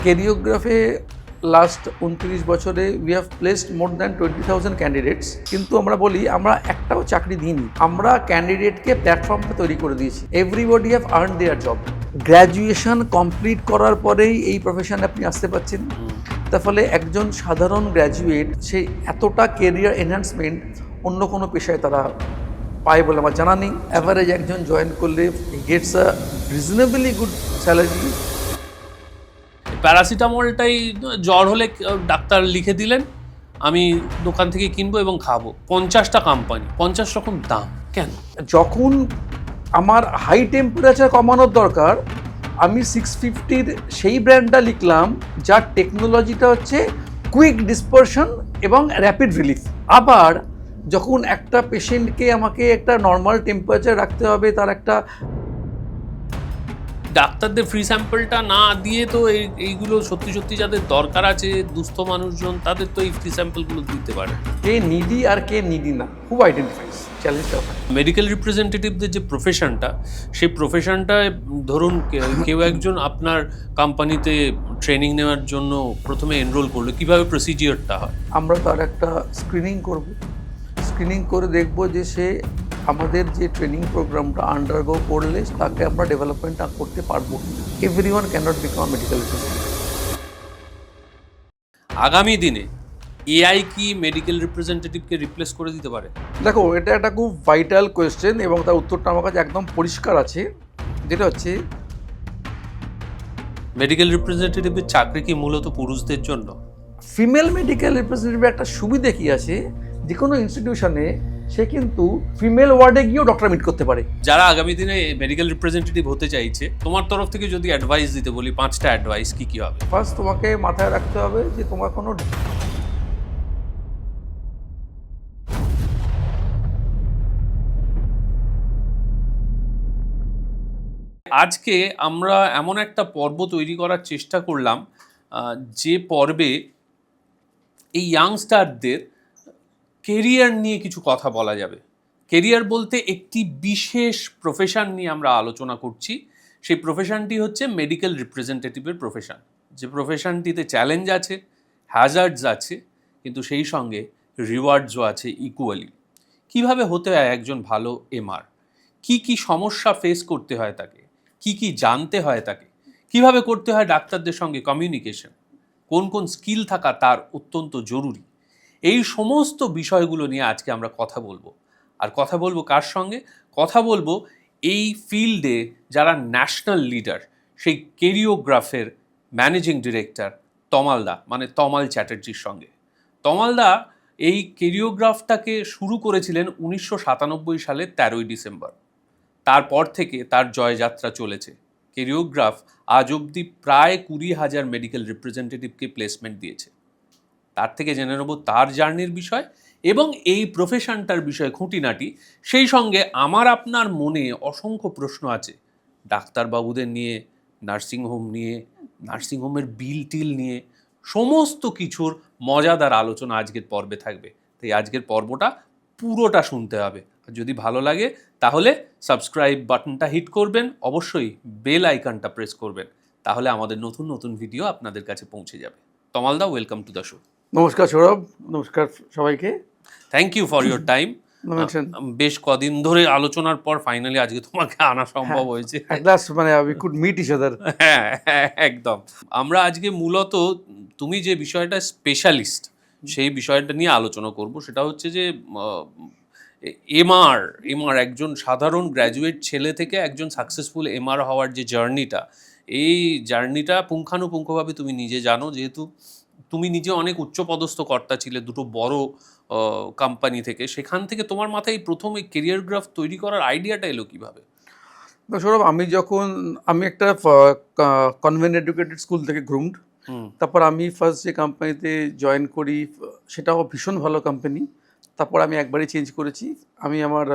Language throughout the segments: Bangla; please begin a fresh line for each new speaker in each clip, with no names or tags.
কেরিওগ্রাফে লাস্ট 29 বছরে we have placed more than 20,000 candidates, কিন্তু আমরা বলি আমরা একটাও চাকরি দিইনি। আমরা ক্যান্ডিডেটকে প্ল্যাটফর্মটা তৈরি করে দিয়েছি। Everybody have earn their job. Graduation complete করার পরেই এই প্রফেশনে আপনি আসতে পারছেন। তার ফলে একজন সাধারণ গ্র্যাজুয়েট সে এতটা কেরিয়ার এনহ্যান্সমেন্ট অন্য কোনো পেশায় তারা পায় বলে আমার জানা নেই। অ্যাভারেজ একজন জয়েন করলে গেটস আ রিজনেবলি গুড স্যালারি।
প্যারাসিটামলটাই জ্বর হলে ডাক্তার লিখে দিলেন, আমি দোকান থেকে কিনবো এবং খাবো। 50টা কোম্পানি, 50 রকম দাম, কেন?
যখন আমার হাই টেম্পারেচার কমানোর দরকার, আমি 650-র সেই ব্র্যান্ডটা লিখলাম যার টেকনোলজিটা হচ্ছে কুইক ডিসপারশন এবং র্যাপিড রিলিফ। আবার যখন একটা পেশেন্টকে আমাকে একটা নর্মাল টেম্পারেচার রাখতে হবে, তার একটা
ডাক্তারদের ফ্রি স্যাম্পলটা না দিয়ে তো এইগুলো সত্যি সত্যি যাদের দরকার আছে, দুস্থ মানুষজন, তাদের তো এই ফ্রি স্যাম্পলগুলো দিতে পারে।
কে নিডি আর কে নিডি না, খুব আইডেন্টিফাইস চ্যালেঞ্জটা।
মেডিকেল রিপ্রেজেন্টেটিভদের যে প্রফেশনটা, সেই প্রফেশনটায় ধরুন কেউ একজন আপনার কোম্পানিতে ট্রেনিং নেওয়ার জন্য প্রথমে এনরোল করলো, কিভাবে প্রসিজিওরটা হয়?
আমরা তার একটা স্ক্রিনিং করব, স্ক্রিনিং করে দেখব যে সে আমাদের যে ট্রেনিং প্রোগ্রামটা আন্ডারগো করলে তাকে আমরা ডেভেলপমেন্টটা করতে পারবো। Everyone cannot become medical representative.
আগামী দিনে এআই কি মেডিকেল রিপ্রেজেন্টেটিভকে রিপ্লেস করে দিতে পারে?
দেখো, এটা একটা খুব ভাইটাল কোয়েশ্চেন এবং তার উত্তরটা আমার কাছে একদম পরিষ্কার আছে, যেটা হচ্ছে
মেডিকেল রিপ্রেজেন্টেটিভের চাকরি কি মূলত পুরুষদের জন্য?
ফিমেল মেডিকেল রিপ্রেজেন্টেটিভের একটা সুবিধা কি আছে, যে কোনো ইনস্টিটিউশনে সে কিন্তু ফিমেল ওয়ার্ডে গিয়েও ডক্টর মিট করতে পারে।
যারা আগামী দিনে মেডিকেল রিপ্রেজেন্টেটিভ হতে চাইছে, তোমার তরফ থেকে যদি অ্যাডভাইস দিতে বলি, 5টা অ্যাডভাইস কি কি হবে?
ফার্স্ট তোমাকে মাথায় রাখতে হবে যে তোমার কোনো
আজকে আমরা এমন একটা পর্ব তৈরি করার চেষ্টা করলাম, যে পর্বে এই ইয়াংস্টারদের কেরিয়ার নিয়ে কিছু কথা বলা যাবে। কেরিয়ার বলতে একটি বিশেষ প্রফেশন নিয়ে আমরা আলোচনা করছি। সেই প্রফেশনটি হচ্ছে মেডিকেল রিপ্রেজেন্টেটিভের প্রফেশন। যে প্রফেশনটিতে চ্যালেঞ্জ আছে, হ্যাজার্ডস আছে, কিন্তু সেই সঙ্গে রিওয়ার্ডসও আছে ইকুয়ালি। কিভাবে হতে হয় একজন ভালো এমআর, কি কি সমস্যা ফেস করতে হয় তাকে, কি কি জানতে হয় তাকে, কিভাবে করতে হয় ডাক্তারদের সঙ্গে কমিউনিকেশন, কোন কোন স্কিল থাকা তার অত্যন্ত জরুরি, এই সমস্ত বিষয়গুলো নিয়ে আজকে আমরা কথা বলবো। আর কথা বলবো কার সঙ্গে? কথা বলবো এই ফিল্ডে যারা ন্যাশনাল লিডার, সেই কেরিওগ্রাফের ম্যানেজিং ডিরেক্টর তমালদা, মানে তমাল চ্যাটার্জির সঙ্গে। তমালদা এই কেরিওগ্রাফটাকে শুরু করেছিলেন 1997 সালের 13ই ডিসেম্বর। তারপর থেকে তার জয়যাত্রা চলেছে। কেরিওগ্রাফ আজ অবধি প্রায় 20,000 মেডিকেল রিপ্রেজেন্টেটিভকে প্লেসমেন্ট দিয়েছে। তার থেকে জেনে নেব তার জার্নির বিষয় এবং এই প্রফেশনটার বিষয়ে খুঁটিনাটি। সেই সঙ্গে আমার আপনার মনে অসংখ্য প্রশ্ন আছে ডাক্তারবাবুদের নিয়ে, নার্সিংহোম নিয়ে, নার্সিংহোমের বিল টিল নিয়ে, সমস্ত কিছুর মজাদার আলোচনা আজকের পর্বে থাকবে। তাই আজকের পর্বটা পুরোটা শুনতে হবে। আর যদি ভালো লাগে তাহলে সাবস্ক্রাইব বাটনটা হিট করবেন, অবশ্যই বেল আইকনটা প্রেস করবেন, তাহলে আমাদের নতুন নতুন ভিডিও আপনাদের কাছে পৌঁছে যাবে। তমালদা, ওয়েলকাম টু দ্য শো।
নমস্কার সৌরভ, নমস্কার সবাইকে।
Thank you for your time. বেশ কদিন ধরে আলোচনার পর ফাইনালি আজকে তোমাকে আনা সম্ভব হয়েছে।
মানে we could meet each other.
হ্যাঁ, একদম। আমরা আজকে মূলত তুমি যে বিষয়টা স্পেশালিস্ট, সেই বিষয়টা নিয়ে আলোচনা করব। সেটা হচ্ছে যে এমআর একজন সাধারণ গ্র্যাজুয়েট ছেলে থেকে একজন সাকসেসফুল এমআর হওয়ার যে জার্নিটা, এই জার্নিটা পুঙ্খানুপুঙ্খভাবে তুমি নিজে জানো, যেহেতু তুমি নিজে অনেক উচ্চপদস্থ কর্তা ছিলে দুটো বড় কোম্পানি থেকে। সেখান থেকে তোমার মাথায় প্রথম এই কেরিয়ার গ্রাফ তৈরি করার আইডিয়াটা এলো কিভাবে?
সৌরভ, আমি একটা কনভেন্ট এডুকেটেড স্কুল থেকে গ্রুমড। তারপর আমি ফার্স্ট যে কোম্পানিতে জয়েন করি সেটাও ভীষণ ভালো কোম্পানি। তারপর আমি একবারই চেঞ্জ করেছি। আমি আমার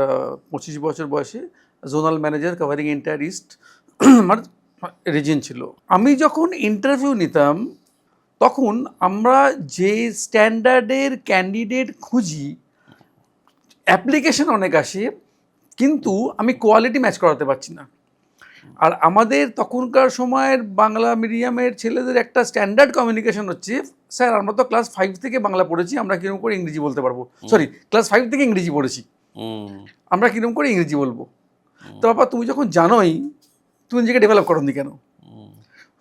25 বছর বয়সে zonal manager covering entire east আমার রিজন ছিল। আমি যখন ইন্টারভিউ নিতাম তখন আমরা যে স্ট্যান্ডার্ডের ক্যান্ডিডেট খুঁজি, অ্যাপ্লিকেশন অনেক আসে, কিন্তু আমি কোয়ালিটি ম্যাচ করাতে পারছি না। আর আমাদের তখনকার সময়ের বাংলা মিডিয়ামের ছেলেদের একটা স্ট্যান্ডার্ড কমিউনিকেশন হচ্ছে, স্যার আমরা তো ক্লাস 5 থেকে বাংলা পড়েছি, আমরা কিরকম করে ইংরেজি বলতে পারবো, সরি ক্লাস 5 থেকে ইংরেজি পড়েছি, আমরা কিরকম করে ইংরেজি বলবো। তো বাবা তুমি যখন জানোই, তুমি নিজেকে ডেভেলপ করোনি কেন?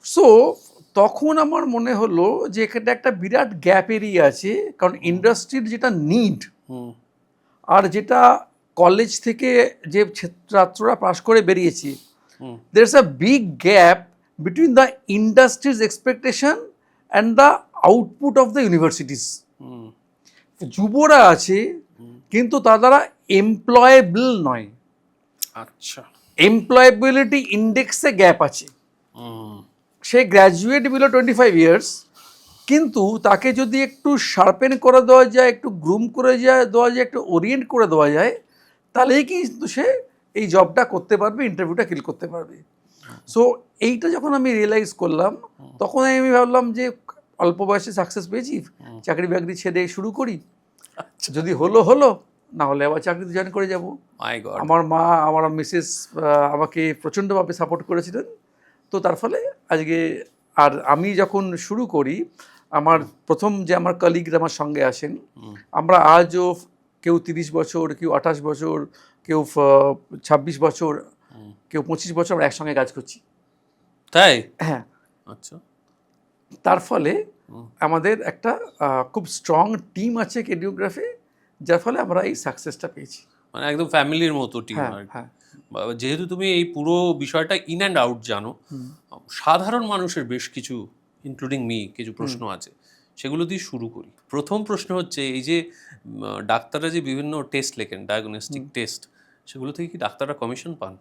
সো তখন আমার মনে হলো যে এখানে একটা বিরাট গ্যাপ এরিয়া আছে, কারণ ইন্ডাস্ট্রির যেটা নিড আর যেটা কলেজ থেকে যে ছাত্ররা পাশ করে বেরিয়েছে, there is a big gap between the industry's expectation and the output of the universities. যুবরা আছে কিন্তু তারা এমপ্লয়েবল নয়।
আচ্ছা,
এমপ্লয়েবিলিটি ইন্ডেক্সে গ্যাপ আছে। সে গ্র্যাজুয়েট বিলো 25 ইয়ার্স, কিন্তু তাকে যদি একটু শার্পেন করে দেওয়া যায়, একটু গ্রুম করে দেওয়া যায়, একটু ওরিয়েন্ট করে দেওয়া যায়, তাহলেই কিন্তু সে এই জবটা করতে পারবে, ইন্টারভিউটা কিল করতে পারবে। সো এইটা যখন আমি রিয়েলাইজ করলাম, তখন আমি ভাবলাম যে অল্প বয়সে সাকসেস পেয়েছি, চাকরি বাকরি ছেড়ে শুরু করি, যদি হলো, না হলে আবার চাকরিতে জয়েন করে যাব। আমার মা, আমার মিসেস আমাকে প্রচণ্ডভাবে সাপোর্ট করেছিলেন। তো তার ফলে আজকে, আর আমি যখন শুরু করি, আমার প্রথম যে আমার কলিগরা আমার সঙ্গে আসেন, আমরা আজও কেউ 30 বছর, কেউ 28 বছর, কেউ 26 বছর, কেউ 25 বছর আমরা একসঙ্গে কাজ করছি।
তাই?
হ্যাঁ।
আচ্ছা।
তার ফলে আমাদের একটা খুব স্ট্রং টিম আছে কেডিওগ্রাফি, যার ফলে আমরা এই সাকসেসটা পেয়েছি।
মানে একদম ফ্যামিলির মতো টিম।
হ্যাঁ।
যেহেতু তুমি এই পুরো বিষয়টা ইন অ্যান্ড আউট জানো, সাধারণ মানুষের বেশ কিছু, ইনক্লুডিং মি, কিছু প্রশ্ন আছে, সেগুলো দিয়ে শুরু করি। প্রথম প্রশ্ন হচ্ছে, এই যে ডাক্তাররা যে বিভিন্ন টেস্ট লেখেন, ডায়াগনস্টিক টেস্ট, সেগুলো থেকে কি ডাক্তাররা কমিশন পান?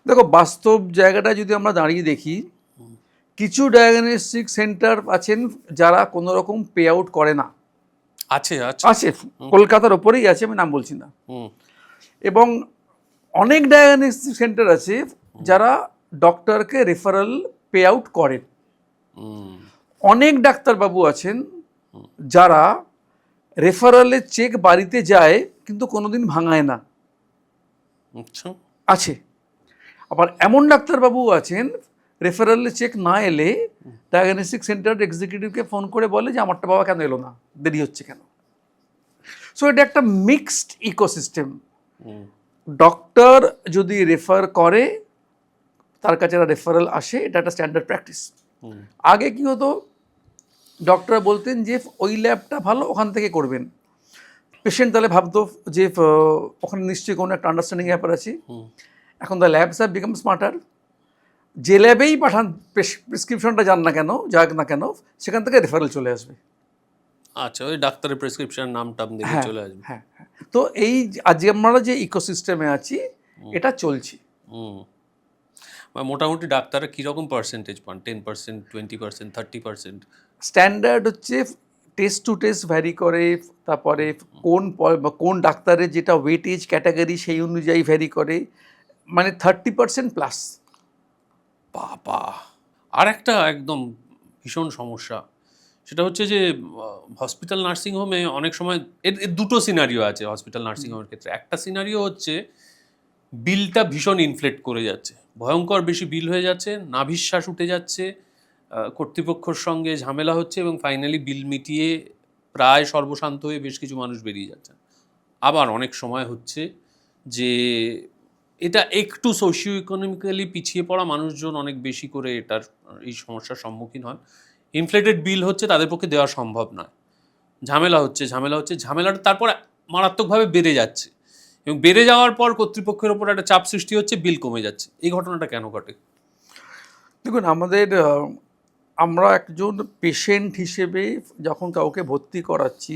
দেখো, বাস্তব জায়গাটা যদি আমরা দাঁড়িয়ে দেখি, কিছু ডায়াগনস্টিক সেন্টার আছেন যারা কোনো রকম পে আউট করে না। আছে, কলকাতার ওপরেই আছে, আমি নাম বলছি না। এবং অনেক ডায়াগনস্টিক সেন্টার আছে যারা ডক্টরকে রেফারেল পে আউট করেন। অনেক ডাক্তারবাবু আছেন যারা রেফারেলের চেক বাড়িতে যায় কিন্তু কোনোদিন ভাঙায় না। আছে। আবার এমন ডাক্তারবাবু আছেন, রেফারেলের চেক না এলে ডায়াগনস্টিক সেন্টার এক্সিকিউটিভকে ফোন করে বলে যে আমারটা বাবা কেন এলো না, দেরি হচ্ছে কেন। সো এটা একটা মিক্সড ইকোসিস্টেম। ডক্টর যদি রেফার করে, তার কাছে একটা রেফারেল আসে, এটা একটা স্ট্যান্ডার্ড প্র্যাকটিস। আগে কি হতো, ডক্টর বলতেন যে ওই ল্যাবটা ভালো, ওখান থেকে করবেন। পেশেন্ট তাহলে ভাবতো যে ওখানে নিশ্চয়ই কোনো একটা আন্ডারস্ট্যান্ডিং ব্যাপার আছে। এখন the labs have become smarter. যে ল্যাবেই পাঠান প্রেসক্রিপশনটা যাক না কেন, সেখান থেকে রেফারেল চলে আসবে।
আচ্ছা, ওই ডাক্তারের প্রেসক্রিপশন নাম টাম দেখে চলে আসবে।
হ্যাঁ। তো এই আজকে আমরা যে ইকোসিস্টেমে আছি, এটা চলছে।
মোটামুটি ডাক্তাররা কীরকম পার্সেন্টেজ পান? 10%, 20%, 30%?
স্ট্যান্ডার্ড হচ্ছে টেস্ট টু টেস্ট ভ্যারি করে, তারপরে কোন ডাক্তারের যেটা ওয়েটেজ ক্যাটাগরি সেই অনুযায়ী ভ্যারি করে, মানে 30% প্লাস।
বাবা, আর একটা একদম ভীষণ সমস্যা, সেটা হচ্ছে যে হসপিটাল নার্সিংহোমে অনেক সময় এর দুটো সিনারিও আছে হসপিটাল নার্সিংহোমের ক্ষেত্রে। একটা সিনারিও হচ্ছে বিলটা ভীষণ ইনফ্লেট করে যাচ্ছে, ভয়ঙ্কর বেশি বিল হয়ে যাচ্ছে, নাভিশ্বাস উঠে যাচ্ছে, কর্তৃপক্ষের সঙ্গে ঝামেলা হচ্ছে, এবং ফাইনালি বিল মিটিয়ে প্রায় সর্বশান্ত হয়ে বেশ কিছু মানুষ বেরিয়ে যাচ্ছে। আবার অনেক সময় হচ্ছে যে এটা একটু সোশিও ইকোনমিক্যালি পিছিয়ে পড়া মানুষজন অনেক বেশি করে এই সমস্যার সম্মুখীন হন। ইনফ্লেটেড বিল হচ্ছে, তাদের পক্ষে দেওয়া সম্ভব নয়, ঝামেলা হচ্ছে, ঝামেলাটা তারপর মারাত্মকভাবে বেড়ে যাচ্ছে, এবং বেড়ে যাওয়ার পর কর্তৃপক্ষের ওপর একটা চাপ সৃষ্টি হচ্ছে, বিল কমে যাচ্ছে। এই ঘটনাটা কেন ঘটে?
দেখুন, আমরা একজন পেশেন্ট হিসেবে যখন কাউকে ভর্তি করাচ্ছি,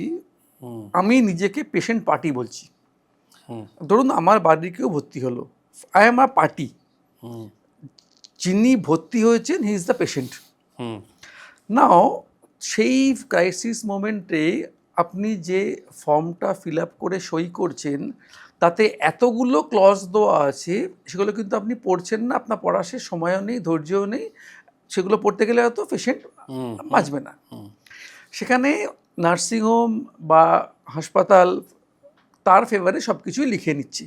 আমি নিজেকে পেশেন্ট পার্টি বলছি। ধরুন আমার বাড়ির কেউ ভর্তি হলো, আই এম আ পার্টি। যিনি ভর্তি হয়েছেন, হি ইজ দ্য পেশেন্ট। নাও সেই ক্রাইসিস মোমেন্টে আপনি যে ফর্মটা ফিল আপ করে সই করছেন, তাতে এতগুলো ক্লজ দেওয়া আছে, সেগুলো কিন্তু আপনি পড়ছেন না, আপনার পড়া শেষ সময়ও নেই, ধৈর্যও নেই, সেগুলো পড়তে গেলে হয়তো পেশেন্ট বাঁচবে না। সেখানে নার্সিংহোম বা হাসপাতাল তার ফেভারে সব কিছুই লিখে নিচ্ছি।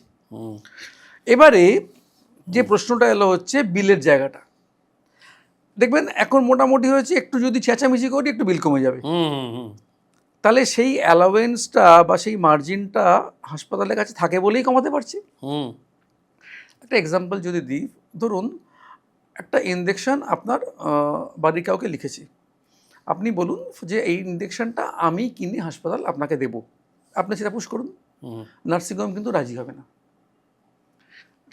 এবারে যে প্রশ্নটা এলো হচ্ছে বিলের জায়গাটা। দেখবেন এখন মোটামুটি হয়েছে, একটু যদি চেঁচামেচি করি একটু বিল কমে যাবে।
হুম হুম হুম
তাহলে সেই অ্যালাওয়েন্সটা বা সেই মার্জিনটা হাসপাতালের কাছে থাকে বলেই কমাতে পারছি।
হুম
একটা এক্সাম্পল যদি দিই, ধরুন একটা ইনজেকশন আপনার বাড়ির কাউকে লিখেছি, আপনি বলুন যে এই ইনজেকশনটা আমি কিনে হাসপাতাল আপনাকে দেব, আপনি সেটা পুশ করুন।
হুম
নার্সিংহোম কিন্তু রাজি হবে না।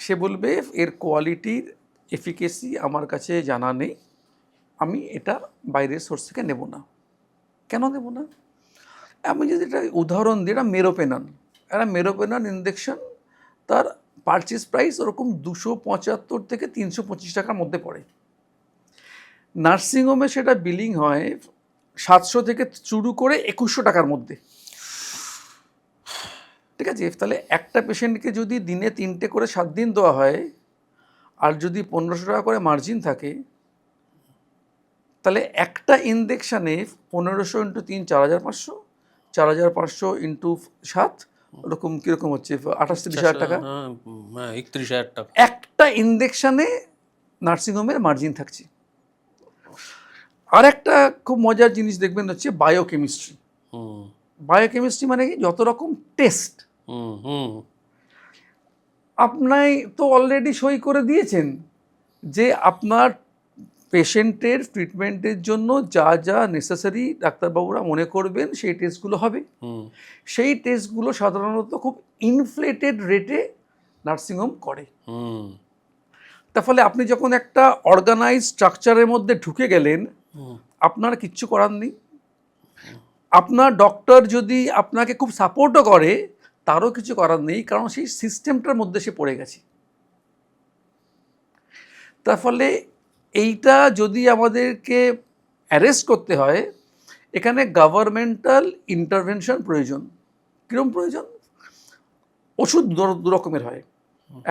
সে বলবে এর কোয়ালিটির এফিকেসি আমার কাছে জানা নেই, আমি এটা বাইরের সোর্স থেকে নেব না। কেন নেব না? আমি যদি এটা উদাহরণ দিই, এটা মেরোপেনান, একটা মেরোপেনান ইনজেকশন, তার পারচেস প্রাইস ওরকম 275 থেকে 325 টাকার মধ্যে পড়ে। নার্সিংহোমে সেটা বিলিং হয় 700 থেকে শুরু করে 2100 টাকার মধ্যে। ঠিক আছে, তাহলে একটা পেশেন্টকে যদি দিনে 3টে করে 7 দিন দেওয়া হয়, আর যদি 1500 টাকা করে মার্জিন থাকে, তাহলে একটা ইনজেকশানে 1500 ইন্টু 3 4500, 4500 ইন্টু 7, ওরকম কীরকম হচ্ছে 28-30 হাজার টাকা।
হ্যাঁ 31,000 টাকা।
একটা ইনজেকশানে নার্সিংহোমের মার্জিন থাকছে। আর একটা খুব মজার জিনিস দেখবেন হচ্ছে বায়োকেমিস্ট্রি।
হুম
বায়োকেমিস্ট্রি মানে কি, যত রকম টেস্ট
হুম হুম
আপনি তো অলরেডি সই করে দিয়েছেন যে আপনার পেশেন্টের ট্রিটমেন্টের জন্য যা যা নেসেসারি ডাক্তারবাবুরা মনে করবেন সেই টেস্টগুলো হবে।
হুম
সেই টেস্টগুলো সাধারণত খুব ইনফ্লেটেড রেটে নার্সিংহোম করে।
হুম
তার ফলে আপনি যখন একটা অর্গানাইজ স্ট্রাকচারের মধ্যে ঢুকে গেলেন,
হুম
আপনার কিচ্ছু করার নেই। আপনার ডক্টর যদি আপনাকে খুব সাপোর্টও করে, তারও কিছু করার নেই, কারণ সেই সিস্টেমটার মধ্যে সে পড়ে গেছে। তার ফলে এইটা যদি আমাদেরকে অ্যারেস্ট করতে হয়, এখানে গভর্নমেন্টাল ইন্টারভেনশন প্রয়োজন। কীরকম প্রয়োজন? ওষুধ দু রকমের হয়,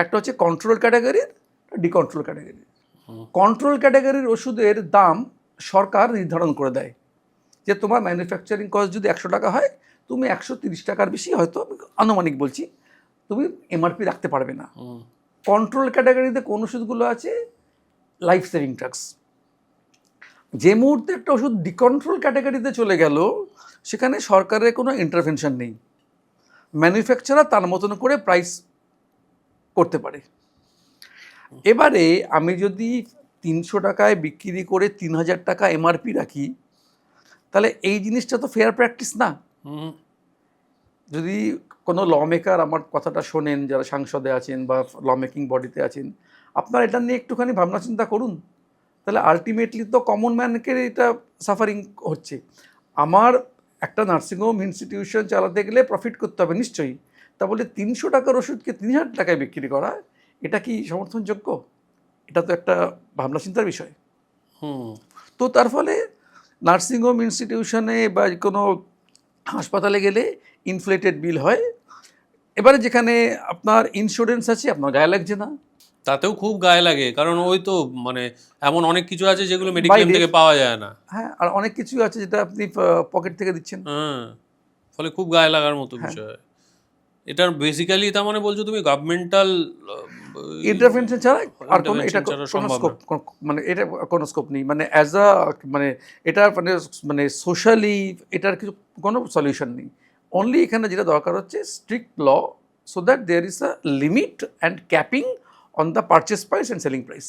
একটা হচ্ছে কন্ট্রোল ক্যাটাগরির, ডিকন্ট্রোল ক্যাটাগরির। কন্ট্রোল ক্যাটাগরির ওষুধের দাম সরকার নির্ধারণ করে দেয়, যে তোমার ম্যানুফ্যাকচারিং কস্ট যদি 100 টাকা হয়, তুমি 130 টাকার বেশি, হয়তো আমি আনুমানিক বলছি, তুমি এমআরপি রাখতে পারবে না। কন্ট্রোল ক্যাটাগরিতে কোন ওষুধগুলো আছে? Life saving drugs. যে মুহূর্তে একটা ওষুধ ডিকন্ট্রোল ক্যাটাগরিতে চলে গেল, সেখানে সরকারের কোনো ইন্টারভেনশন নেই। ম্যানুফ্যাকচারার তার মতন করে প্রাইস করতে পারে। এবারে আমি যদি 300 টাকায় বিক্রি করে 3000 টাকা এমআরপি রাখি, তাহলে এই জিনিসটা তো ফেয়ার প্র্যাকটিস না।
হুম
যদি কোনো ল মেকার আমার কথাটা শোনেন, যারা সাংসদে আছেন বা ল মেকিং বডিতে আছেন, আপনারা এটা নিয়ে একটুখানি ভাবনা চিন্তা করুন। তাহলে আলটিমেটলি তো কমন ম্যানকে এটা সাফারিং হচ্ছে। আমার একটা নার্সিংহোম ইনস্টিটিউশন চালাতে গেলে প্রফিট করতে হবে নিশ্চয়ই, তা বলে 300 টাকার ওষুধকে 3000 টাকায় বিক্রি করা, এটা কি সমর্থনযোগ্য? এটা তো একটা ভাবনা চিন্তার বিষয়।
হুম
তো তার ফলে নার্সিংহোম ইনস্টিটিউশনে বা কোনো হাসপাতালে গেলে ইনফ্লেটেড বিল হয়। এবারে যেখানে আপনার ইন্স্যুরেন্স আছে, আপনার গায়ে লাগছে না।
তাতেও খুব গায়ে লাগে, কারণ ওই তো মানে এমন অনেক কিছু আছে যেগুলো মেডিক্লেম
বাইরে।
থেকে পাওয়া যায় না।
হ্যাঁ, আর অনেক কিছু আছে যেটা আপনি পকেট থেকে দিচ্ছেন।
হ্যাঁ, ফলে খুব গায়ে লাগার মতো
হ্যাঁ,
বিষয়। এটার বেসিক্যালি তার মানে বলছো তুমি গভর্নমেন্টাল
ইন্টারভেনশন ছাড়া আর কোনো, এটা
ইন্টারভেনশন ছাড়া
কোনো
সম্ভব
স্কোপ,
না।
মানে এটা কোনো স্কোপ নেই, মানে অ্যাজ আ, মানে এটা মানে সোশ্যালি এটার কিছু কোনো সলিউশন নেই। অনলি এখানে যেটা দরকার হচ্ছে strict law, so that there is a limit and capping on the purchase price and selling price.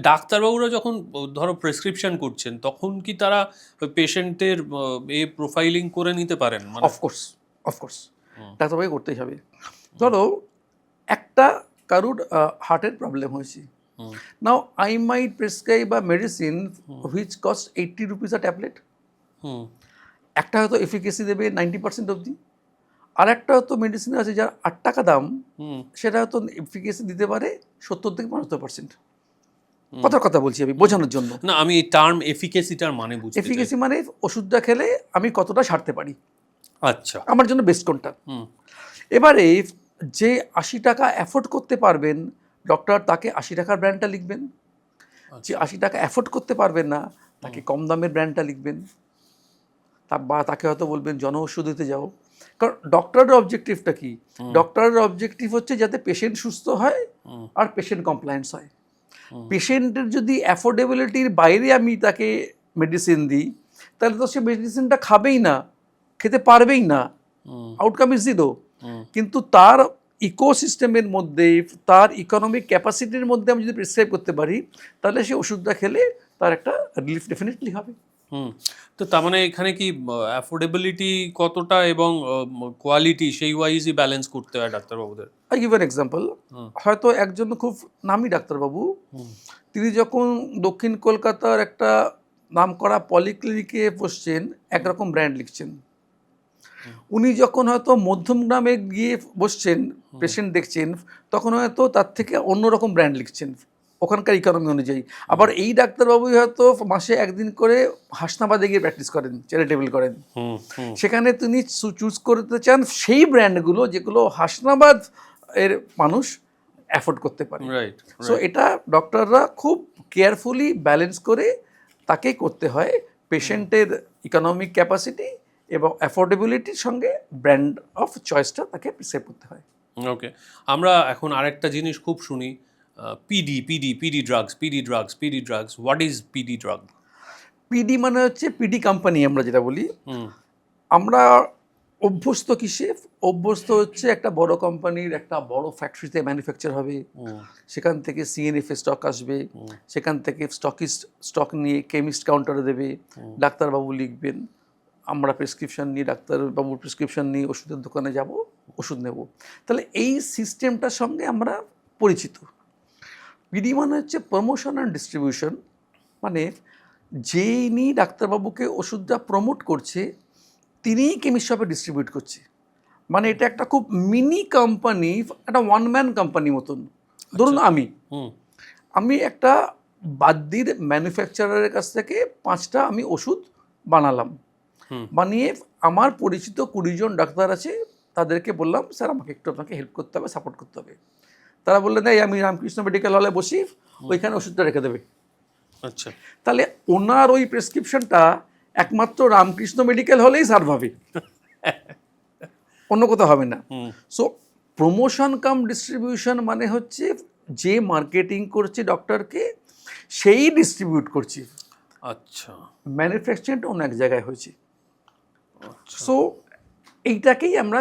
ডাক্তারবাবুরা যখন ধরো প্রেসক্রিপশন করছেন, তখন কি তারা ওই পেশেন্টের প্রোফাইলিং করে নিতে পারেন? মানে
অফকোর্স, অফকোর্স ডাক্তারবাবু করতেই হবে। ধরো একটা কারুর হার্টের প্রবলেম হয়েছে, now I might prescribe a medicine which cost 80 rupees a tablet.
হুম
একটা হয়তো এফিকেসি দেবে 90% অবধি, আর একটা হয়তো মেডিসিন আছে যার 8 টাকা দাম,
হুম
সেটা হয়তো এফিকেসি দিতে পারে 70 থেকে 75%। কথার কথা বলছি আমি বোঝানোর জন্য।
না, আমি এই টার্ম এফিকেসিটার মানে বুঝতে চাই।
এফিকেসি মানে ওষুধটা খেলে আমি কতটা সারতে পারি,
আচ্ছা।
আমার জন্য বেস্ট কোনটা।
হুম
এবারে যে 80 টাকা অ্যাফোর্ড করতে পারবেন, ডক্টর তাকে 80 টাকার ব্র্যান্ডটা লিখবেন। যে 80 টাকা অ্যাফোর্ড করতে পারবেন না, তাকে কম দামের ব্র্যান্ডটা লিখবেন। বা তাকে হয়তো বলবেন জন ওষুধ দিতে যাও। কারণ ডক্টরের অবজেক্টিভটা কি? ডক্টরের অবজেক্টিভ হচ্ছে যাতে পেশেন্ট সুস্থ হয় আর পেশেন্ট কমপ্লায়েন্স হয়। পেশেন্টের যদি অ্যাফোর্ডেবিলিটির বাইরে আমি তাকে মেডিসিন দিই, তাহলে তো সে মেডিসিনটা খাবেই না, খেতে পারবেই না, আউটকাম ইজ জিরো। কিন্তু তার ইকোসিস্টেমের মধ্যে, তার ইকোনমিক ক্যাপাসিটির মধ্যে আমি যদি প্রেসক্রাইব করতে পারি, তাহলে সে ওষুধটা খেলে তার একটা রিলিফ ডেফিনেটলি হবে।
তো তার মানে এখানে কি অ্যাফোর্ডেবিলিটি কতটা এবং কোয়ালিটি সেই ওয়াইজই ব্যালেন্স করতে হয় ডাক্তারবাবুদের?
I give an example. হয়তো একজন খুব নামি ডাক্তারবাবু, তিনি যখন দক্ষিণ কলকাতার একটা নামকরা পলিক্লিনিকে বসছেন, একরকম ব্র্যান্ড লিখছেন। উনি যখন হয়তো মধ্যমগ্রামে গিয়ে বসছেন, পেশেন্ট দেখছেন, তখন হয়তো তার থেকে অন্যরকম ব্র্যান্ড লিখছেন ওখানকার ইকোনমি অনুযায়ী। আবার এই ডাক্তারবাবুই হয়তো মাসে একদিন করে হাসনাবাদে গিয়ে প্র্যাকটিস করেন, চ্যারিটেবল করেন। সেখানে তিনি চুজ করতে চান সেই ব্র্যান্ডগুলো যেগুলো হাসনাবাদ এর মানুষ অ্যাফোর্ড করতে পারে। সো এটা ডক্টররা খুব কেয়ারফুলি ব্যালেন্স করে তাকে করতে হয়। পেশেন্টের ইকোনমিক ক্যাপাসিটি এবং অ্যাফোর্ডেবিলিটির সঙ্গে ব্র্যান্ড অফ চয়েসটা তাকে প্রিসক্রাইব করতে হয়।
ওকে, আমরা এখন আরেকটা জিনিস খুব শুনি, PD drugs. What is PD drug?
PD মানে হচ্ছে পিডি কোম্পানি আমরা যেটা বলি। আমরা অভ্যস্ত কিসে? অভ্যস্ত হচ্ছে একটা বড় কোম্পানির একটা বড় ফ্যাক্টরিতে ম্যানুফ্যাকচার হবে, সেখান থেকে সিএনএফ স্টক আসবে, সেখান থেকে স্টক নিয়ে কেমিস্ট কাউন্টারে দেবে, ডাক্তারবাবু লিখবেন, আমরা প্রেসক্রিপশন নিয়ে ডাক্তারবাবুর প্রেসক্রিপশন নিয়ে ওষুধের দোকানে যাব, ওষুধ নেব। তাহলে এই সিস্টেমটার সঙ্গে আমরা পরিচিত। পিডি মানে হচ্ছে প্রমোশন অ্যান্ড ডিস্ট্রিবিউশন, মানে যিনি ডাক্তারবাবুকে ওষুধটা প্রমোট করছে তিনিই কেমিস্ট শপে ডিস্ট্রিবিউট করছে। মানে এটা একটা খুব মিনি কোম্পানি, একটা ওয়ান ম্যান কোম্পানি মতন। ধরুন আমি একটা বাদ্যির ম্যানুফ্যাকচারারের কাছ থেকে 5টা আমি ওষুধ বানালাম, বানিয়ে আমার পরিচিত 20 জন ডাক্তার আছে, তাদেরকে বললাম স্যার আমাকে একটু আপনাকে হেল্প করতে হবে, সাপোর্ট করতে হবে। তারা বললেন এই আমি রামকৃষ্ণ মেডিকেল হলে বসি, ওইখানে ওষুধটা রেখে দেবে।
আচ্ছা,
তাহলে ওনার ওই প্রেসক্রিপশনটা একমাত্র রামকৃষ্ণ মেডিকেল হলেই সার্ভ হবে, অন্য কোথাও হবে না। সো প্রমোশন কাম ডিস্ট্রিবিউশন মানে হচ্ছে যে মার্কেটিং করছে ডক্টরকে সেই ডিস্ট্রিবিউট করছে।
আচ্ছা,
ম্যানুফ্যাকচারটা অন্য এক জায়গায় হয়েছে। সো এইটাকেই আমরা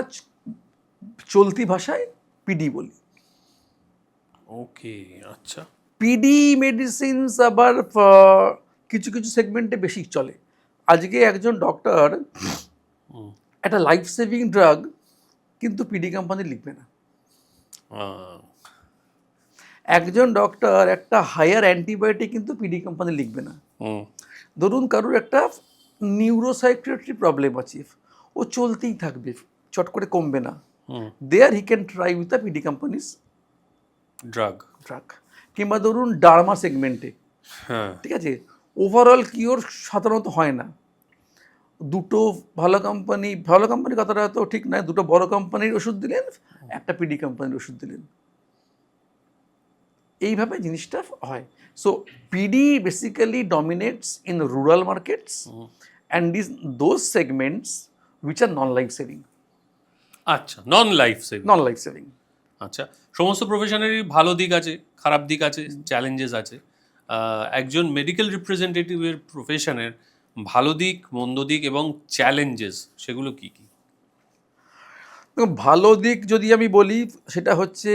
চলতি ভাষায় পিডি বলি।
ওকে, আচ্ছা।
পিডি মেডিসিনস আবার কিছু কিছু সেগমেন্টে বেশি চলে। আজকে একজন ডক্টর একটা লাইফ সেভিং ড্রাগ কিন্তু পিডি কোম্পানি লিখবে না। একজন ডক্টর একটা হায়ার অ্যান্টিবায়োটিক কিন্তু পিডি কোম্পানি লিখবে না। ধরুন কারোর একটা নিউরোসাইকিয়াট্রি প্রবলেম আছে, ও চলতেই থাকবে, চট করে কমবে না, there he can try with the PD companies drug. কিংবা ধরুন ডার্মা সেগমেন্টে, ঠিক আছে, ওভারঅল কিওর সাধারণত হয় না। দুটো ভালো কোম্পানির কথাটা তো ঠিক নয়, দুটো বড় কোম্পানির ওষুধ দিলেন, একটা পিডি কোম্পানির ওষুধ দিলেন, এইভাবে জিনিসটা হয়। So PD basically dominates in rural markets and is those segments which are non life saving.
আচ্ছা, নন লাইফ
সেভিং।
আচ্ছা, সমস্ত প্রফেশনেরই ভালো দিক আছে, খারাপ দিক আছে, চ্যালেঞ্জেস আছে। একজন মেডিকেল রিপ্রেজেন্টেটিভের প্রফেশনের ভালো দিক, মন্দ দিক এবং চ্যালেঞ্জেস সেগুলো কি কি?
ভালো দিক যদি আমি বলি, সেটা হচ্ছে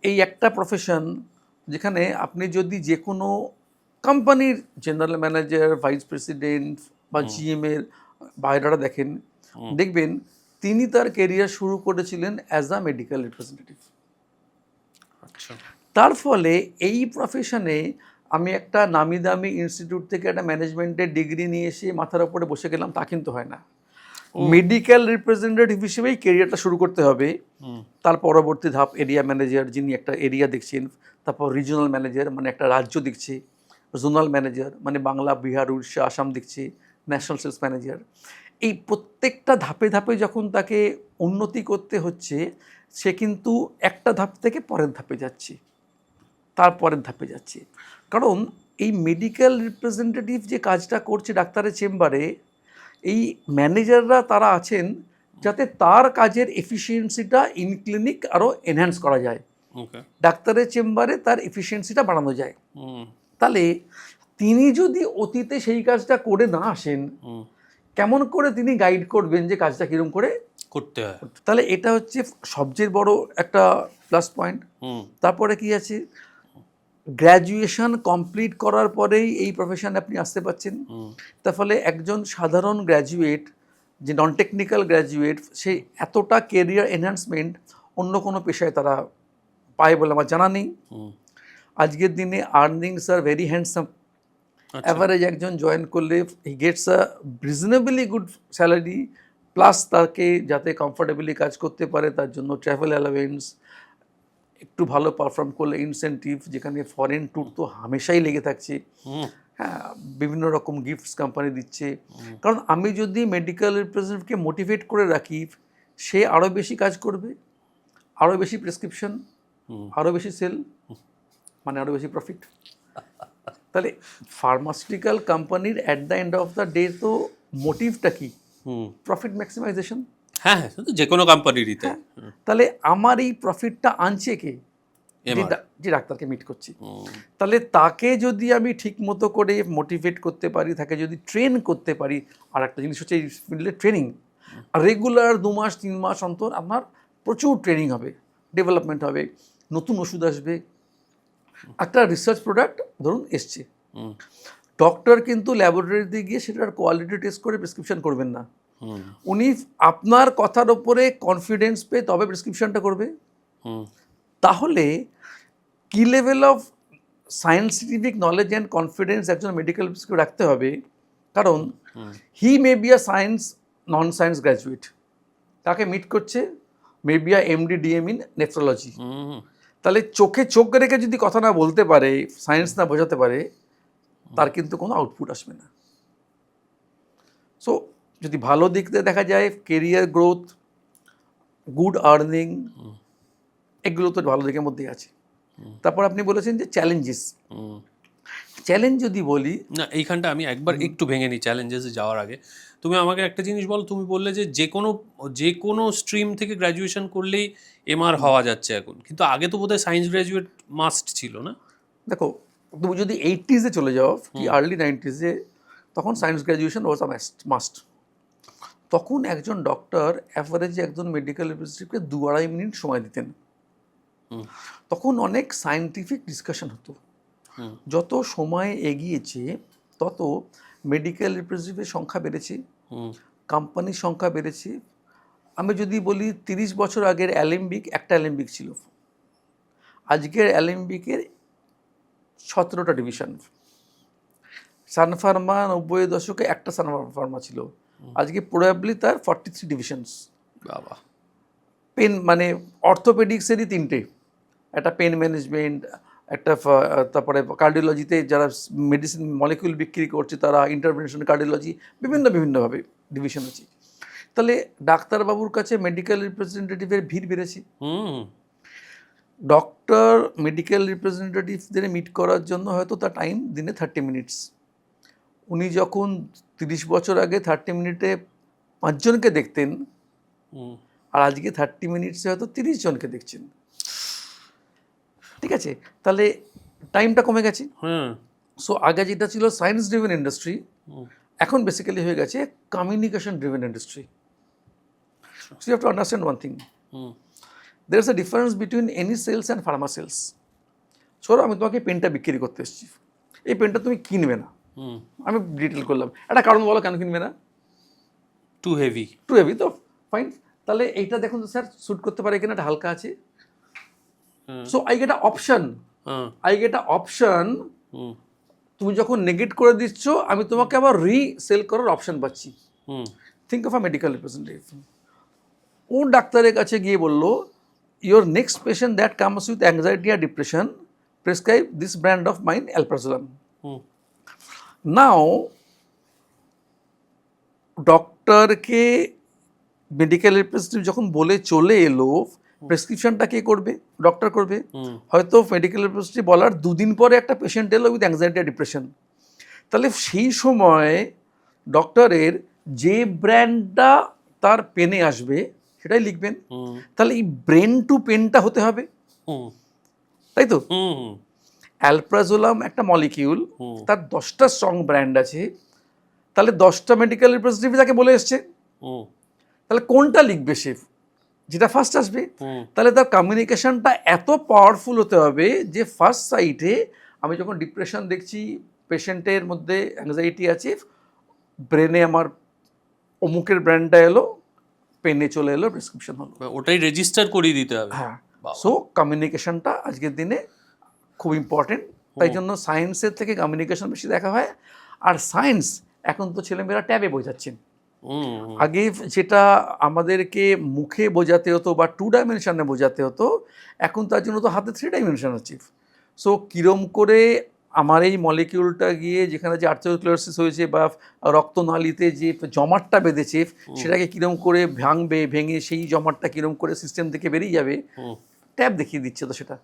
এই একটা প্রফেশন যেখানে আপনি যদি যে কোনো কোম্পানির জেনারেল ম্যানেজার, ভাইস প্রেসিডেন্ট বা জিএমের বাইরেটা দেখেন, দেখবেন তিনি তার কেরিয়ার শুরু করেছিলেন অ্যাজ আ মেডিকেল রিপ্রেজেন্টেটিভ। তার ফলে এই প্রফেশনে আমি একটা নামি দামি ইনস্টিটিউট থেকে একটা ম্যানেজমেন্টের ডিগ্রি নিয়ে এসে মাথার উপরে বসে গেলাম, তা কিন্তু হয় না। মেডিকেল রিপ্রেজেন্টেটিভ হিসেবেই কেরিয়ারটা শুরু করতে হবে। তার পরবর্তী ধাপ এরিয়া ম্যানেজার, যিনি একটা এরিয়া দেখছেন, তারপর রিজিওনাল ম্যানেজার মানে একটা রাজ্য দেখছে, জোনাল ম্যানেজার মানে বাংলা, বিহার, উড়িষ্যা, আসাম দেখছে, ন্যাশনাল সেলস ম্যানেজার। এই প্রত্যেকটা ধাপে ধাপে যখন তাকে উন্নতি করতে হচ্ছে, সে কিন্তু একটা ধাপ থেকে পরের ধাপে যাচ্ছে, তারপরের ধাপে যাচ্ছে। কারণ এই মেডিকেল রিপ্রেজেন্টেটিভ যে কাজটা করছে ডাক্তারের চেম্বারে, এই ম্যানেজাররা তারা আছেন যাতে তার কাজের এফিসিয়েন্সিটা ইন ক্লিনিক আরও এনহ্যান্স করা যায়,
ওকে।
ডাক্তারের চেম্বারে তার এফিসিয়েন্সিটা বাড়ানো যায়।
হুম
তাহলে তিনি যদি অতীতে সেই কাজটা করে না আসেন,
হুম
কেমন করে তিনি গাইড করবেন যে কাজটা কীরকম করে?
করতে হয়।
তাহলে এটা হচ্ছে সবচেয়ে বড় একটা প্লাস পয়েন্ট।
হুম
তারপরে কি আছে, গ্র্যাজুয়েশন কমপ্লিট করার পরেই এই প্রফেশনে আপনি আসতে পারছেন।
হুম
তার ফলে একজন সাধারণ গ্র্যাজুয়েট, যে নন টেকনিক্যাল গ্র্যাজুয়েট, সে এতটা কেরিয়ার এনহ্যান্সমেন্ট অন্য কোনো পেশায় তারা পায় বলে আমার জানা নেই।
হুম
আজকের দিনে আর্নিংস আর ভেরি হ্যান্ডসাম।
আচ্ছা।
অ্যাভারেজ একজন জয়েন করলে he gets a reasonably good salary, plus তাকে যাতে কমফোর্টেবলি কাজ করতে পারে তার জন্য ট্রাভেল অ্যালাওয়েন্স, একটু ভালো পারফর্ম করলে ইনসেন্টিভ, যেখানে ফরেন ট্যুর তো হামেশাই লেগে থাকছে।
হুম
হ্যাঁ, বিভিন্ন রকম গিফটস কোম্পানি দিচ্ছে। কারণ আমি যদি মেডিকেল রিপ্রেজেন্টেটিভকে মোটিভেট করে রাখি, সে আরও বেশি কাজ করবে, আরও বেশি প্রেসক্রিপশন, আরও বেশি সেল, মানে আরও বেশি প্রফিট। তাহলে ফার্মাসিউটিক্যাল কোম্পানির at the end of the day তো মোটিভটা কি?
হুম
প্রফিট ম্যাক্সিমাইজেশন।
হ্যাঁ হ্যাঁ, সে তো যে কোনো কোম্পানিরই তাই।
তাহলে আমার এই প্রফিটটা আনছে কে?
MR
যে ডাক্তারকে মিট করছি। তাহলে তাকে যদি আমি ঠিক মতো করে মোটিভেট করতে পারি, তাকে যদি ট্রেন করতে পারি, আর একটা জিনিস হচ্ছে এই ফিল্ডে ট্রেনিং, আর রেগুলার 2 মাস 3 মাস অন্তর আপনার প্রচুর ট্রেনিং হবে, ডেভেলপমেন্ট হবে, নতুন ওষুধ আসবে, একটা রিসার্চ প্রোডাক্ট ধরুন এসছে,
হুম
ডক্টর কিন্তু ল্যাবরেটরিতে গিয়ে সেটার কোয়ালিটি টেস্ট করে প্রেসক্রিপশন করবেন না।
হুম
উনি আপনার কথার ওপরে কনফিডেন্স পেয়ে তবে প্রেসক্রিপশনটা করবে।
হুম
তাহলে কি level of scientific knowledge and confidence একজন মেডিকেল অফিসারকে রাখতে হবে? কারণ he may be a science non science graduate, তাকে মিট করছে may be a MD DM in nephrology.
হুম
তাহলে চোখে চোখ রেখে যদি কথা না বলতে পারে, সায়েন্স না বোঝাতে পারে, তার কিন্তু কোনো আউটপুট আসবে না। সো যদি ভালো দিক দিয়ে দেখা যায়, কেরিয়ার গ্রোথ, গুড আর্নিং, এগুলো তো ভালো দিকের মধ্যেই আছে। তারপর আপনি বলেছেন যে চ্যালেঞ্জেস,
হুম
চ্যালেঞ্জ যদি বলি,
না, এইখানটা আমি একবার একটু ভেঙে নিই চ্যালেঞ্জেসে যাওয়ার আগে। তুমি আমাকে একটা জিনিস বলো, তুমি বললে যে যে কোনো স্ট্রিম থেকে গ্র্যাজুয়েশন করলেই MR হওয়া যাচ্ছে এখন, কিন্তু আগে তো বোধহয় সায়েন্স গ্র্যাজুয়েট মাস্ট ছিল না?
দেখো তুমি যদি 80s চলে যাও কি আর্লি 90s, তখন science graduation was a must. তখন একজন ডক্টর অ্যাভারেজে একজন মেডিকেল রিপ্রেজেন্টেটিভকে 2-2.5 মিনিট সময় দিতেন। তখন অনেক সায়েন্টিফিক ডিসকাশন হতো। যত সময় এগিয়েছে তত মেডিকেল রিপ্রেজেন্টেটিভের সংখ্যা বেড়েছে, কোম্পানির সংখ্যা বেড়েছে। আমি যদি বলি 30 বছর আগের অ্যালেম্বিক একটা অ্যালেম্বিক ছিল, আজকের অ্যালেম্বিকের 17টা ডিভিশন। সানফার্মা 90-এর দশকে একটা সানফার্মা ছিল, আজকে প্রবাবলি তার 43 ডিভিশনস।
বাবা।
পেন মানে অর্থোপেডিক্সেরই 3টে, একটা পেন ম্যানেজমেন্ট, একটা তারপরে কার্ডিওলজিতে যারা মেডিসিন মলিকিউল বিক্রি করছে তারা, ইন্টারভেনশন কার্ডিওলজি, বিভিন্নভাবে ডিভিশন আছে। তাহলে ডাক্তারবাবুর কাছে মেডিকেল রিপ্রেজেন্টেটিভের ভিড় বেড়েছে। ডক্টর মেডিকেল রিপ্রেজেন্টেটিভদের মিট করার জন্য হয়তো তার টাইম দিনে 30 মিনিটস। উনি যখন 30 বছর আগে 30 মিনিটে 5 জনকে দেখতেন, আর আজকে 30 মিনিটসে হয়তো 30 জনকে দেখছেন। ঠিক আছে, তাহলে টাইমটা কমে গেছে। সো আগে যেটা ছিল সায়েন্স ড্রিভেন ইন্ডাস্ট্রি, এখন বেসিক্যালি হয়ে গেছে communication driven industry. So you have to understand one thing, there is a difference between any sales and pharma sales. সরো আমি তোমাকে পেনটা বিক্রি করতে এসেছি, এই পেনটা তুমি কিনবে না, আমি ডিটেল করলাম, একটা কারণ বলো কেন কিনবে না?
Too heavy.
টু হেভি তো ফাইন, তাহলে এইটা দেখুন তো স্যার স্যুট করতে পারে কিনা, এটা হালকা আছে। So I get a option, তুমি যখন নেগেট করে দিচ্ছ আমি তোমাকে আবার রিসেল করার অপশন পাচ্ছি। Think of a medical representative, ও ডাক্তারের কাছে গিয়ে বললো, your next patient that comes with anxiety or depression, prescribe this brand of mine, alprazolam. Now, ডক্টরকে মেডিকেল রিপ্রেজেন্টেটিভ যখন বলে চলে এলো, প্রেসক্রিপশনটা কে করবে? ডক্টর করবে। হয়তো মেডিকেল রিপ্রেজেন্টেটিভ বলার 2 দিন পরে একটা পেশেন্ট এলো উইথ অ্যাংজাইটি আর ডিপ্রেশন। তাহলে সেই সময় ডক্টরের যে ব্র্যান্ডটা ডাক্তার পেনে আসবে সেটাই লিখবেন।
হুম
তাহলে এই ব্রেন টু পেনটা হতে হবে,
হুম
তাই তো?
হুম হুম
অ্যালপ্রাজোলাম একটা মলিকিউল,
হুম
তার 10টা স্ট্রং ব্র্যান্ড আছে, তাহলে 10টা মেডিকেল রিপ্রেজেন্টেটিভ তাকে বলে এসছে,
হুম
তাহলে কোনটা লিখবে সে? যেটা ফার্স্ট আসবে।
হুম
তাহলে তার কমিউনিকেশনটা এত পাওয়ারফুল হতে হবে যে ফার্স্ট সাইটে আমি যখন ডিপ্রেশন দেখছি, পেশেন্টের মধ্যে অ্যাংজাইটি আছে, ব্রেনে আমার অমুকের ব্র্যান্ডটা এলো, পেনে চলে এলো, প্রেসক্রিপশন হলো।
ওটাই রেজিস্টার করিয়ে দিতে হবে।
হ্যাঁ,
বাবা।
সো কমিউনিকেশনটা আজকের দিনে খুব ইম্পর্টেন্ট। তাই জন্য সায়েন্সের থেকে কমিউনিকেশন বেশি দেখা হয়। আর সায়েন্স এখন তো ছেলেমেয়েরা ট্যাবে বোঝাচ্ছেন।
হুম হুম
আগে যেটা আমাদেরকে মুখে বোঝাতে হতো বা 2 ডাইমেনশনে বোঝাতে হতো, এখন তার জন্য তো হাতে 3 ডাইমেনশন আছে। সো কিরম করে আমার এই মলিকিউলটা গিয়ে যেখানে যে আর্থ্রোস্ক্লেরোসিস হয়েছে বা রক্তনালীতে যে জমাটটা বেঁধেছে সেটাকে কিরম করে ভাঙবে, ভেঙে সেই জমাটটা কিরম করে সিস্টেম থেকে বেরিয়ে যাবে,
হুম।
ট্যাব দেখিয়ে দিচ্ছে তো সেটা।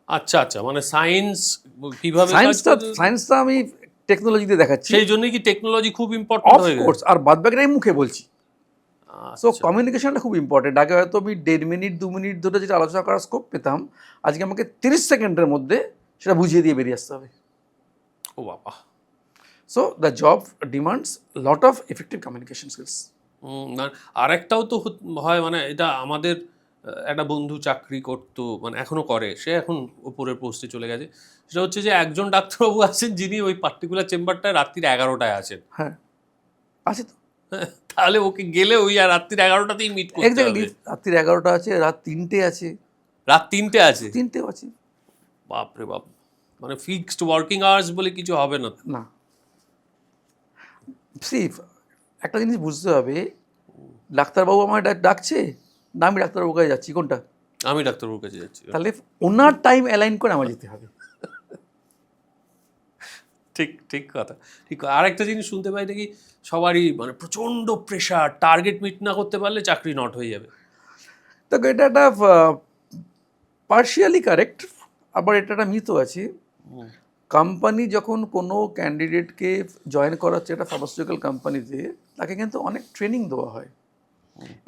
আচ্ছা আচ্ছা, মানে সায়েন্স কিভাবে কাজ করে
সায়েন্সটা আমি টেকনোলজিতে দেখাচ্ছি,
সেই জন্যই কি টেকনোলজি খুব ইম্পর্টেন্ট হয়ে গেছে?
অফকোর্স, আর বাদ বাকিটা আমি মুখে বলছি। সো
আচ্ছা
কমিউনিকেশনটা খুব ইম্পর্টেন্ট। আগে হয়তো আমি 1.5 মিনিট 2 মিনিট ধরে যেটা আলোচনা করার স্কোপ পেতাম, আজকে আমাকে 30 সেকেন্ডের মধ্যে সেটা বুঝিয়ে দিয়ে বেরিয়ে আসতে হবে।
ও বাবা।
So the job demands lot of effective communication skills.
আর একটাও তো হয়, মানে এটা আমাদের একটা বন্ধু চাকরি করতো, মানে এখনো করে, সে এখন উপরের পোস্টে চলে গেছে। সেটা হচ্ছে যে একজন ডাক্তারবাবু আছেন যিনি ওই পার্টিকুলার চেম্বারটায় রাত্রির 11টায় আছেন।
হ্যাঁ, আছে তো।
তাহলে ওকে গেলে ওই আর রাত্রির 11টাতেই মিট করতে
এক্স্যাক্টলি,
হবে।
রাত্রির 11টা আছে, রাত 3টে আছে,
রাত 3টে আছে।
3টেও আছে।
বাপরে বাপ, মানে ফিক্সড ওয়ার্কিং আওয়ার্স বলে কিছু হবে না।
না, সি একটা জিনিস বুঝতে হবে, ডাক্তারবাবু আমার ডাকছে না আমি ডাক্তারবাবুর কাছে যাচ্ছি, কোনটা?
আমি ডাক্তারবাবুর কাছে যাচ্ছি।
তাহলে ওনার টাইম অ্যালাইন করে আমার যেতে হবে।
ঠিক ঠিক কথা, ঠিক। আর একটা জিনিস শুনতে পাই নাকি সবারই মানে প্রচন্ড প্রেশার, টার্গেট মিট না করতে পারলে চাকরি নট হয়ে যাবে।
তো এটা একটা পার্শিয়ালি কারেক্ট, আবার এটা একটা মিথও আছে। কোম্পানি যখন কোনো ক্যান্ডিডেটকে জয়েন করাচ্ছে একটা ফার্মাসিউটিক্যাল কোম্পানিতে, তাকে কিন্তু অনেক ট্রেনিং দেওয়া হয়।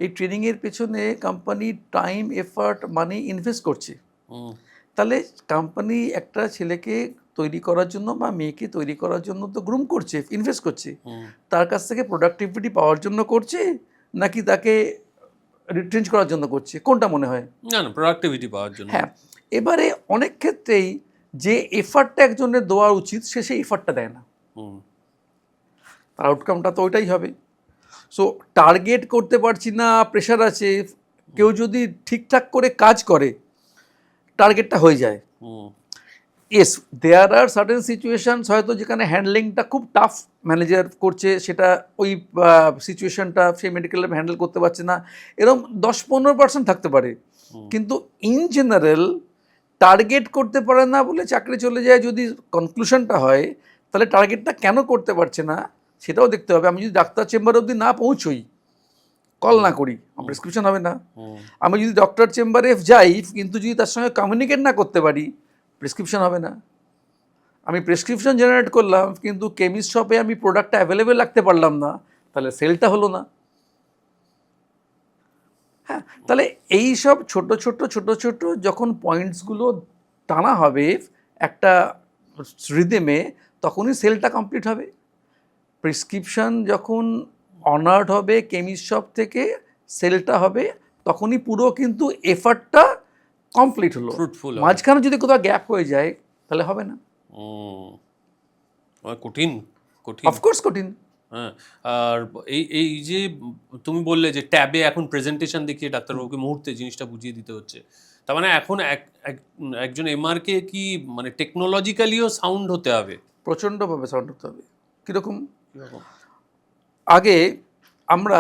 এই ট্রেনিংয়ের পেছনে কোম্পানি টাইম, এফার্ট, মানি ইনভেস্ট করছে। তাহলে কোম্পানি একটা ছেলেকে তৈরি করার জন্য বা মেয়েকে তৈরি করার জন্য তো গ্রুম করছে, ইনভেস্ট করছে। তার কাছ থেকে প্রোডাক্টিভিটি পাওয়ার জন্য করছে নাকি তাকে রিট্রেঞ্চ করার জন্য করছে, কোনটা মনে হয়?
না না, প্রোডাক্টিভিটি পাওয়ার জন্য।
হ্যাঁ, এবারে অনেক ক্ষেত্রেই যে এফার্টটা একজনের দেওয়া উচিত সে সেই এফার্টটা দেয় না,
হুম
তার আউটকামটা তো ওইটাই হবে। সো টার্গেট করতে পারছি না, প্রেশার আছে, কেউ যদি ঠিকঠাক করে কাজ করে টার্গেটটা হয়ে যায়।
Hmm
yes, there are certain situations হয়তো যেখানে হ্যান্ডলিংটা খুব টাফ, ম্যানেজার করছে সেটা ওই সিচুয়েশনটা সেই মেডিকেল হ্যান্ডেল করতে পারছে না, এরকম 10-15% থাকতে পারে। কিন্তু ইন জেনারেল টার্গেট করতে পারে না বলে চাকরি চলে যায়, যদি কনক্লুশনটা হয় তাহলে টার্গেটটা কেন করতে পারছে না সেটাও দেখতে হবে। আমি যদি ডাক্তার চেম্বার অবধি না পৌঁছই, কল না করি, আমার প্রেসক্রিপশন হবে না। আমি যদি ডক্টর চেম্বারে যাই কিন্তু যদি তার সঙ্গে কমিউনিকেট না করতে পারি, প্রেসক্রিপশন হবে না। আমি প্রেসক্রিপশন জেনারেট করলাম কিন্তু কেমিস্ট শপে আমি প্রোডাক্টটা অ্যাভেলেবেল রাখতে পারলাম না, তাহলে সেলটা হলো না। হ্যাঁ, তাহলে এই সব ছোট ছোট যখন পয়েন্টসগুলো টানা হবে একটা রিদেমে, তখনই সেলটা কমপ্লিট হবে। প্রেসক্রিপশন যখন অনার্ড হবে কেমিস্ট শপ থেকে, সেলটা হবে, তখনই পুরো কিন্তু এফার্টটা কমপ্লিট হলো।
ফ্রুটফুল হবে।
মাঝখানে যদি কোথাও গ্যাপ হয়ে যায় তাহলে হবে না।
কঠিন কঠিন।
অফকোর্স কঠিন।
হ্যাঁ, আর এই এই যে তুমি বললে যে ট্যাবে এখন প্রেজেন্টেশন দেখিয়ে ডাক্তারবাবুকে মুহূর্তে জিনিসটা বুঝিয়ে দিতে হচ্ছে, তার মানে এখন একজন এমআরকে কি মানে টেকনোলজিক্যালিও সাউন্ড হতে হবে?
প্রচণ্ডভাবে সাউন্ড করতে হবে। কীরকম? আগে আমরা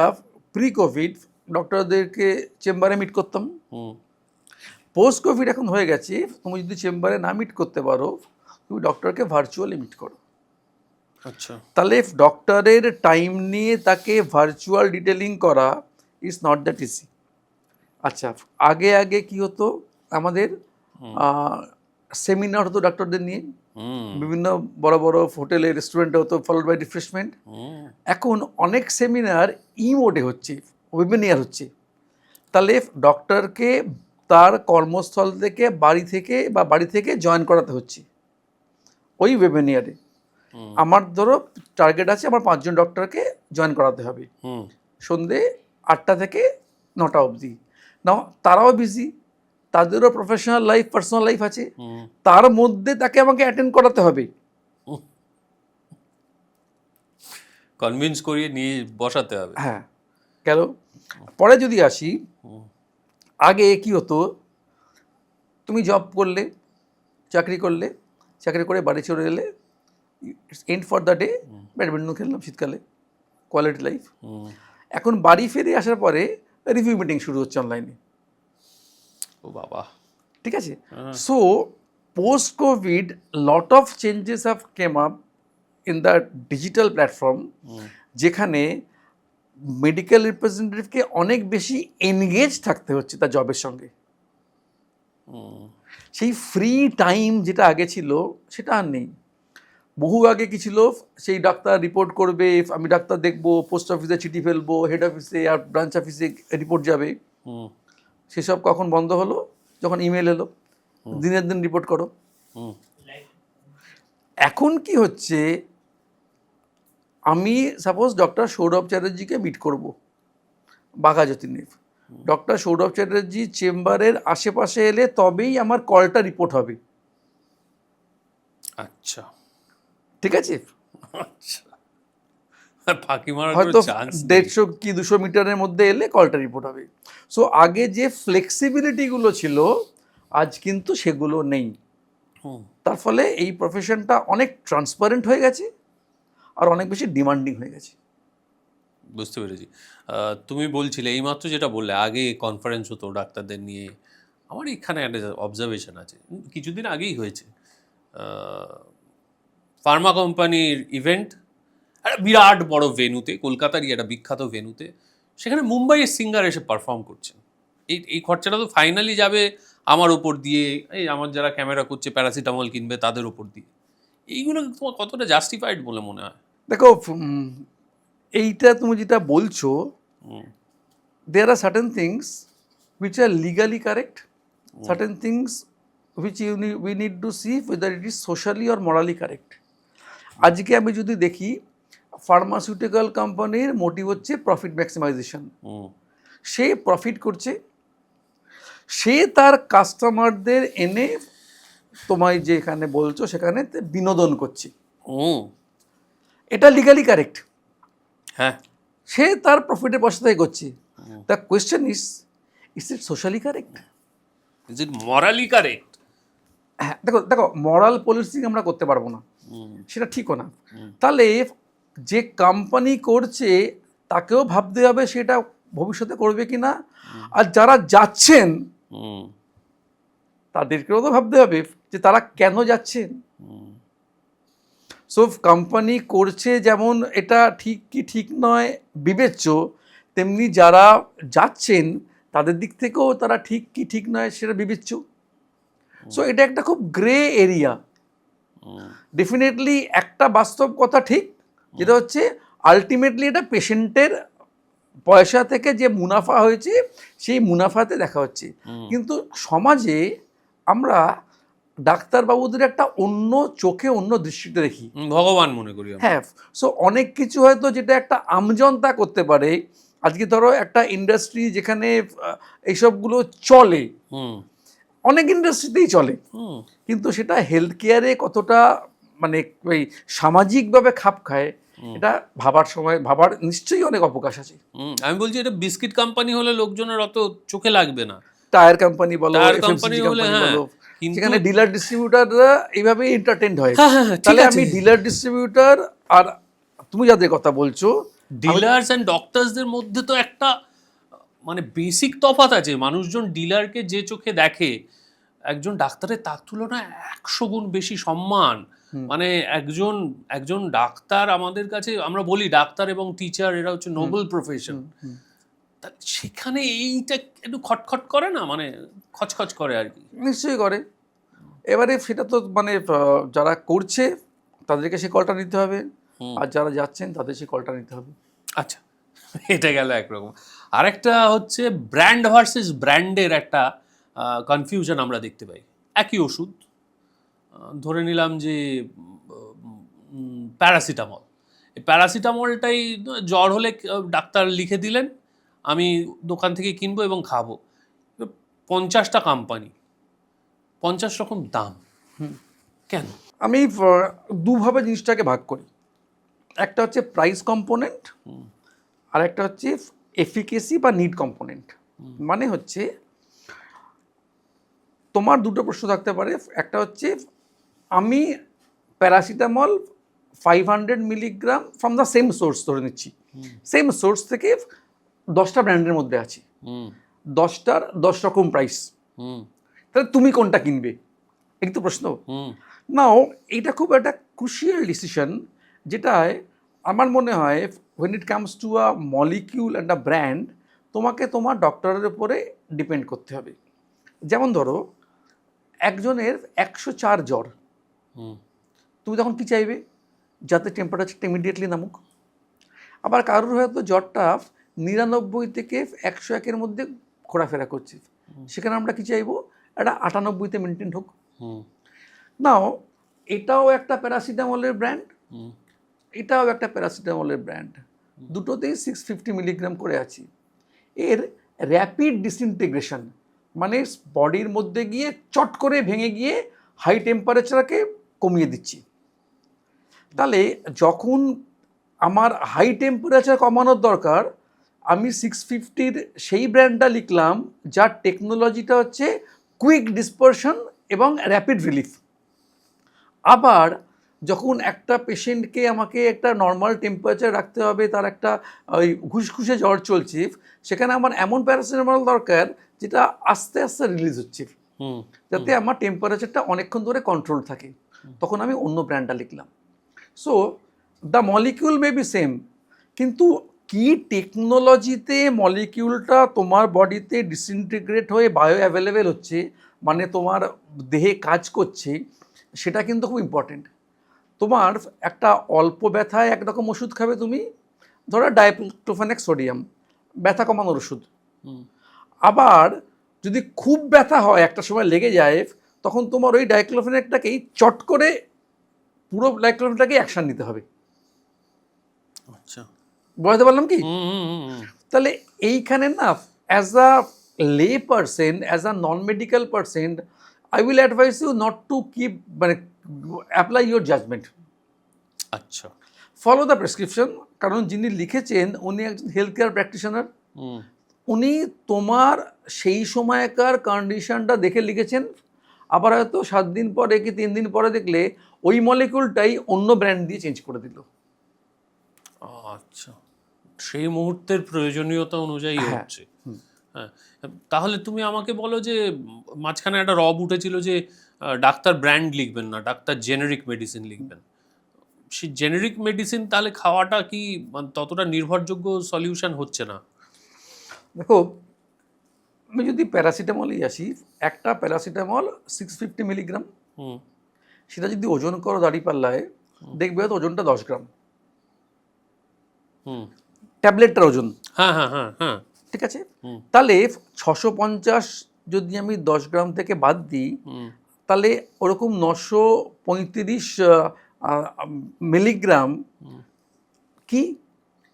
প্রি কোভিড ডক্টরদেরকে চেম্বারে মিট করতাম,
হুম
পোস্ট কোভিড এখন হয়ে গেছে তুমি যদি চেম্বারে না মিট করতে পারো, তুমি ডক্টরকে ভার্চুয়ালি মিট করো।
আচ্ছা।
তাহলে ডক্টরের টাইম নিয়ে তাকে ভার্চুয়াল ডিটেলিং করা ইজ নট দ্যাট ইজি। আচ্ছা, আগে আগে কি হতো, আমাদের সেমিনার হতো ডাক্তারদের নিয়ে,
হুম
বিভিন্ন বড় বড় হোটেলে রেস্টুরেন্টে হতো, ফলোড বাই রিফ্রেশমেন্ট।
হুম
এখন অনেক সেমিনার মোডে হচ্ছে, ওয়েবিনিয়ার হচ্ছে। তাহলে ডক্টরকে তার কর্মস্থল থেকে বাড়ি থেকে জয়েন করাতে হচ্ছে ওই ওয়েবিনিয়ারে।
হুম
আমার ধরো টার্গেট আছে, আমার 5 জন ডক্টরকে জয়েন করাতে হবে
হুম
সন্ধে 8টা থেকে 9টা অবধি। না, তারাও বিজি, তাদেরও প্রফেশনাল লাইফ, পার্সোনাল লাইফ আছে,
হুম
তার মধ্যে তাকে আমাকে অ্যাটেন্ড করাতে হবে।
কনভিন্স করিয়ে নিয়ে বসাতে হবে।
হ্যাঁ, গেল। পরে যদি আসি,
হুম
আগে কি হতো, তুমি জব করলে, চাকরি করলে, চাকরি করে বাড়ি চলে এলে, and for the day, badminton খেললাম শীতকালে, কোয়ালিটি লাইফ।
হুম
এখন বাড়ি ফিরে আসার পরে রিভিউ মিটিং শুরু হচ্ছে অনলাইনে,
ও বাবা।
ঠিক আছে? So post Covid lot of changes have came up in the digital platform, যেখানে মেডিকেল রিপ্রেজেন্টেটিভকে অনেক বেশি এনগেজ থাকতে হচ্ছে তার জবের সঙ্গে।
হুম
সেই ফ্রি টাইম যেটা আগে ছিল সেটা আর নেই। বহু আগে কি ছিল, সেই ডাক্তার রিপোর্ট করবে, আমি ডাক্তার দেখবো, পোস্ট অফিসে চিঠি ফেলবো, হেড অফিসে আর ব্রাঞ্চ অফিসে রিপোর্ট যাবে।
হুম
সেসব কখন বন্ধ হলো? যখন ইমেল এলো, দিনের দিন রিপোর্ট করো।
হুম
এখন কি হচ্ছে, আমি সাপোজ ডক্টর সৌরভ চ্যাটার্জিকে মিট করব বাঘাযতীনের, ডক্টর সৌরভ চ্যাটার্জি চেম্বারের আশেপাশে এলে তবেই আমার কলটা রিপোর্ট হবে,
আচ্ছা
ঠিক আছে?
আচ্ছা, ফাঁকি মারার
হয়তো
কোনো চান্স নেই।
150 কি 200 মিটারের মধ্যে এলে কলটা রিপোর্ট হবে। সো আগে যে ফ্লেক্সিবিলিটিগুলো ছিল আজ কিন্তু সেগুলো নেই।
হুম
তার ফলে এই প্রফেশনটা অনেক ট্রান্সপারেন্ট হয়ে গেছে আর অনেক বেশি ডিমান্ডিং হয়ে গেছে।
বুঝতে পেরেছি। তুমি বলছিলে এইমাত্র যেটা বললে, আগে কনফারেন্স হতো ডাক্তারদের নিয়ে। আমার এখানে একটা অবজারভেশন আছে, কিছুদিন আগেই হয়েছে। ফার্মা কোম্পানির ইভেন্ট, একটা বিরাট বড় ভেন্যুতে, কলকাতারই একটা বিখ্যাত ভেন্যুতে, সেখানে মুম্বাইয়ের সিঙ্গার এসে পারফর্ম করছেন। এই খরচাটা তো ফাইনালি যাবে আমার ওপর দিয়ে, এই আমার যারা ক্যামেরা করছে প্যারাসিটামল কিনবে তাদের ওপর দিয়ে। এইগুলো তোমার কতটা জাস্টিফাইড বলে মনে হয়?
দেখো, এইটা তুমি যেটা বলছো,
হুম
there are certain things which are legally correct, certain things which we need to see whether it is socially or morally correct. আজকে আমি যদি দেখি, ফার্মাসিউটিক্যাল কোম্পানির মোটিভ হচ্ছে প্রফিট ম্যাক্সিমাইজেশন।
হুম
সে প্রফিট করছে, সে তার কাস্টমারদের এনে তোমায় যে এখানে বলছো সেখানে বিনোদন করছে,
হুম
এটা লিগালি কারেক্ট।
হ্যাঁ
সে তার প্রফিটের পয়সা থেকে করছে। The question is it socially correct?
Is it morally correct?
হ্যাঁ, দেখো দেখো, মরাল পলিসিং আমরা করতে পারবো না, সেটা ঠিকও না। তাহলে যে কোম্পানি করছে তাকেও ভাবতে হবে সেটা ভবিষ্যতে করবে কি না, আর যারা যাচ্ছেন
হুম
তাদেরকেও তো ভাবতে হবে যে তারা কেন যাচ্ছেন। সো কোম্পানি করছে যেমন এটা ঠিক কি ঠিক নয় বিবেচ্য, তেমনি যারা যাচ্ছেন তাদের দিক থেকেও তারা ঠিক কি ঠিক নয় সেটা বিবেচ্য। সো এটা একটা খুব গ্রে এরিয়া। ডেফিনেটলি একটা বাস্তব কথা ঠিক, যেটা হচ্ছে আলটিমেটলি এটা পেশেন্টের পয়সা থেকে যে মুনাফা হয়েছে সেই মুনাফাতে দেখা হচ্ছে। কিন্তু সমাজে আমরা ডাক্তারবাবুদের একটা অন্য চোখে, অন্য দৃষ্টিতে দেখি,
ভগবান মনে করি আমরা।
হ্যাঁ। সো অনেক কিছু হয়তো যেটা একটা আমজনতা করতে পারে, আজকে ধরো একটা ইন্ডাস্ট্রি যেখানে এইসবগুলো চলে,
হুম
অনেক ইন্ডাস্ট্রিতেই চলে,
হুম
কিন্তু সেটা হেলথ কেয়ারে কতটা মানে ওই সামাজিকভাবে খাপ খায়, এটা ভাবার নিশ্চয়ই অনেক অবকাশ আছে।
আমি বলছি এটা বিস্কিট কোম্পানি হলে লোকজনের অত চোখে লাগবে না।
টায়ার কোম্পানি বলো,
টায়ার কোম্পানি
এফএমসিজি
হলে
কোম্পানি
হ্যাঁ,
বলো,
কিন্তু
সেখানে ডিলার ডিস্ট্রিবিউটাররা এইভাবে এন্টারটেইনড হয়।
হ্যাঁ হ্যাঁ ঠিক
তাহলে
আছে,
আমি ডিলার ডিস্ট্রিবিউটার আর তুমি যাদের কথা বলছো,
ডিলার্স অ্যান্ড ডক্টরসদের মধ্যে তো একটা মানে বেসিক তফাৎ আছে। মানুষজন ডিলারকে যে চোখে দেখে, একজন ডাক্তারের তার তুলনায় 100 গুণ বেশি সম্মান। মানে একজন একজন ডাক্তার আমাদের কাছে, আমরা বলি ডাক্তার এবং টিচার এরা হচ্ছে নোবেল প্রফেশন। সেখানে এইটা একটু খটখট করে না, মানে খচখচ করে আর কি।
নিশ্চয়ই করে। এবারে সেটা তো মানে যারা করছে তাদেরকে সেই কলটা নিতে হবে, আর যারা যাচ্ছেন তাদের সেই কলটা নিতে হবে।
আচ্ছা, এটা গেল একরকম। আরেকটা হচ্ছে ব্র্যান্ড ভার্সেস ব্র্যান্ডের একটা কনফিউশন আমরা দেখতে পাই। একই ওষুধ, ধরে নিলাম যে প্যারাসিটামল, এই প্যারাসিটামলটাই জ্বর হলে ডাক্তার লিখে দিলেন, আমি দোকান থেকে কিনবো এবং খাবো। 50টা কোম্পানি, 50 রকম দাম, কেন?
আমি দুভাবে জিনিসটাকে ভাগ করি। একটা হচ্ছে প্রাইস কম্পোনেন্ট, আর একটা হচ্ছে এফিকেসি বা নিড কম্পোনেন্ট। মানে হচ্ছে তোমার দুটো প্রশ্ন থাকতে পারে। একটা হচ্ছে আমি paracetamol 500 milligram from the same source ধরে নিচ্ছি, সেম সোর্স থেকে 10টা ব্র্যান্ডের মধ্যে আছে, 10টার 10 রকম প্রাইস, তাহলে তুমি কোনটা কিনবে? এই তো প্রশ্ন। নাও এটা খুব একটা ক্রুশিয়াল ডিসিশন, যেটায় আমার মনে হয় when it comes to a molecule and a brand, তোমাকে তোমার ডক্টরের উপরে ডিপেন্ড করতে হবে। যেমন ধরো একজনের 104 জ্বর, তুমি তখন কি চাইবে? যাতে টেম্পারেচারটা ইমিডিয়েটলি নামুক। আবার কারোর হয়তো জ্বরটা 99 থেকে 101-এর মধ্যে ঘোরাফেরা করছে, সেখানে আমরা কি চাইবো? এটা 98-তে মেনটেন হোক। নাও এটাও একটা প্যারাসিটামলের ব্র্যান্ড, এটাও একটা প্যারাসিটামলের ব্র্যান্ড, দুটোতেই 650 মিলিগ্রাম করে আছে। এর র্যাপিড ডিসইন্টিগ্রেশন মানে বডির মধ্যে গিয়ে চট করে ভেঙে গিয়ে হাই টেম্পারেচারকে কমিয়ে দিচ্ছি। তাহলে যখন আমার হাই টেম্পারেচার কমানোর দরকার, আমি 650-র সেই ব্র্যান্ডটা লিখলাম যার টেকনোলজিটা হচ্ছে কুইক ডিসপারশন এবং র্যাপিড রিলিফ। আবার যখন একটা পেশেন্টকে আমাকে একটা নর্মাল টেম্পারেচার রাখতে হবে, তার একটা ওই ঘুষঘুষে জ্বর চলছে, সেখানে আমার এমন প্যারাসিটামল দরকার যেটা আস্তে আস্তে রিলিজ হচ্ছে, যাতে আমার টেম্পারেচারটা অনেকক্ষণ ধরে কন্ট্রোল থাকে। তখন আমি অন্য ব্র্যান্ডটা লিখলাম। So the molecule may be same, কিন্তু কি টেকনোলজিতে মলিকিউলটা তোমার বডিতে ডিসইন্টিগ্রেট হয়ে বায়ো অ্যাভেলেবেল হচ্ছে, মানে তোমার দেহে কাজ করছে, সেটা কিন্তু খুব ইম্পর্টেন্ট। তোমার একটা অল্প ব্যথায় একরকম ওষুধ খাবে তুমি, ধরো ডাইক্লোফেনাক সোডিয়াম, ব্যথা কমানোর ওষুধ। আবার যদি খুব ব্যথা হয়, একটা সময় লেগে যায়, তখন তোমার ওই ডাইক্লোফেনাকটাকেই চট করে পুরো ডাইক্লোফেনাকটাকে অ্যাকশন নিতে হবে।
আচ্ছা,
বুঝতে পারলাম কি? তাহলে এইখানে না, as a lay person, as a non medical person, I will advise you not to keep মানে অ্যাপ্লাই ইউর জাজমেন্ট।
আচ্ছা,
ফলো দ্য প্রেসক্রিপশন। কারণ যিনি লিখেছেন উনি একজন হেলথ কেয়ার প্র্যাকটিশনার, উনি তোমার সেই সময়কার কন্ডিশনটা দেখে লিখেছেন। আবার হয়তো 7 দিন পরে কি 3 দিন পরে দেখলে ওই মলিকিউলটাই অন্য ব্র্যান্ড দিয়ে চেঞ্জ করে দিল।
আচ্ছা, সেই মুহূর্তের প্রয়োজনীয়তা অনুযায়ী হচ্ছে। হ্যাঁ, তাহলে তুমি আমাকে বলো যে মাঝখানে একটা রব উঠেছিল যে ডাক্তার ব্র্যান্ড লিখবেন না, ডাক্তার জেনেরিক মেডিসিন লিখবেন। সেই জেনেরিক মেডিসিন তাহলে খাওয়াটা কি ততটা নির্ভরযোগ্য সলিউশন হচ্ছে না?
দেখো, আমি যদি প্যারাসিটামলই আসি, একটা প্যারাসিটামল 650 মিলিগ্রাম, সেটা যদি ওজন করো দাঁড়িপাল্লায়, দেখবে হয়তো ওজনটা 10 গ্রাম, ট্যাবলেটটার ওজন।
হ্যাঁ হ্যাঁ হ্যাঁ হ্যাঁ,
ঠিক আছে। তাহলে 650 যদি আমি 10 গ্রাম থেকে বাদ দিই, তাহলে ওরকম 935 মিলিগ্রাম কি,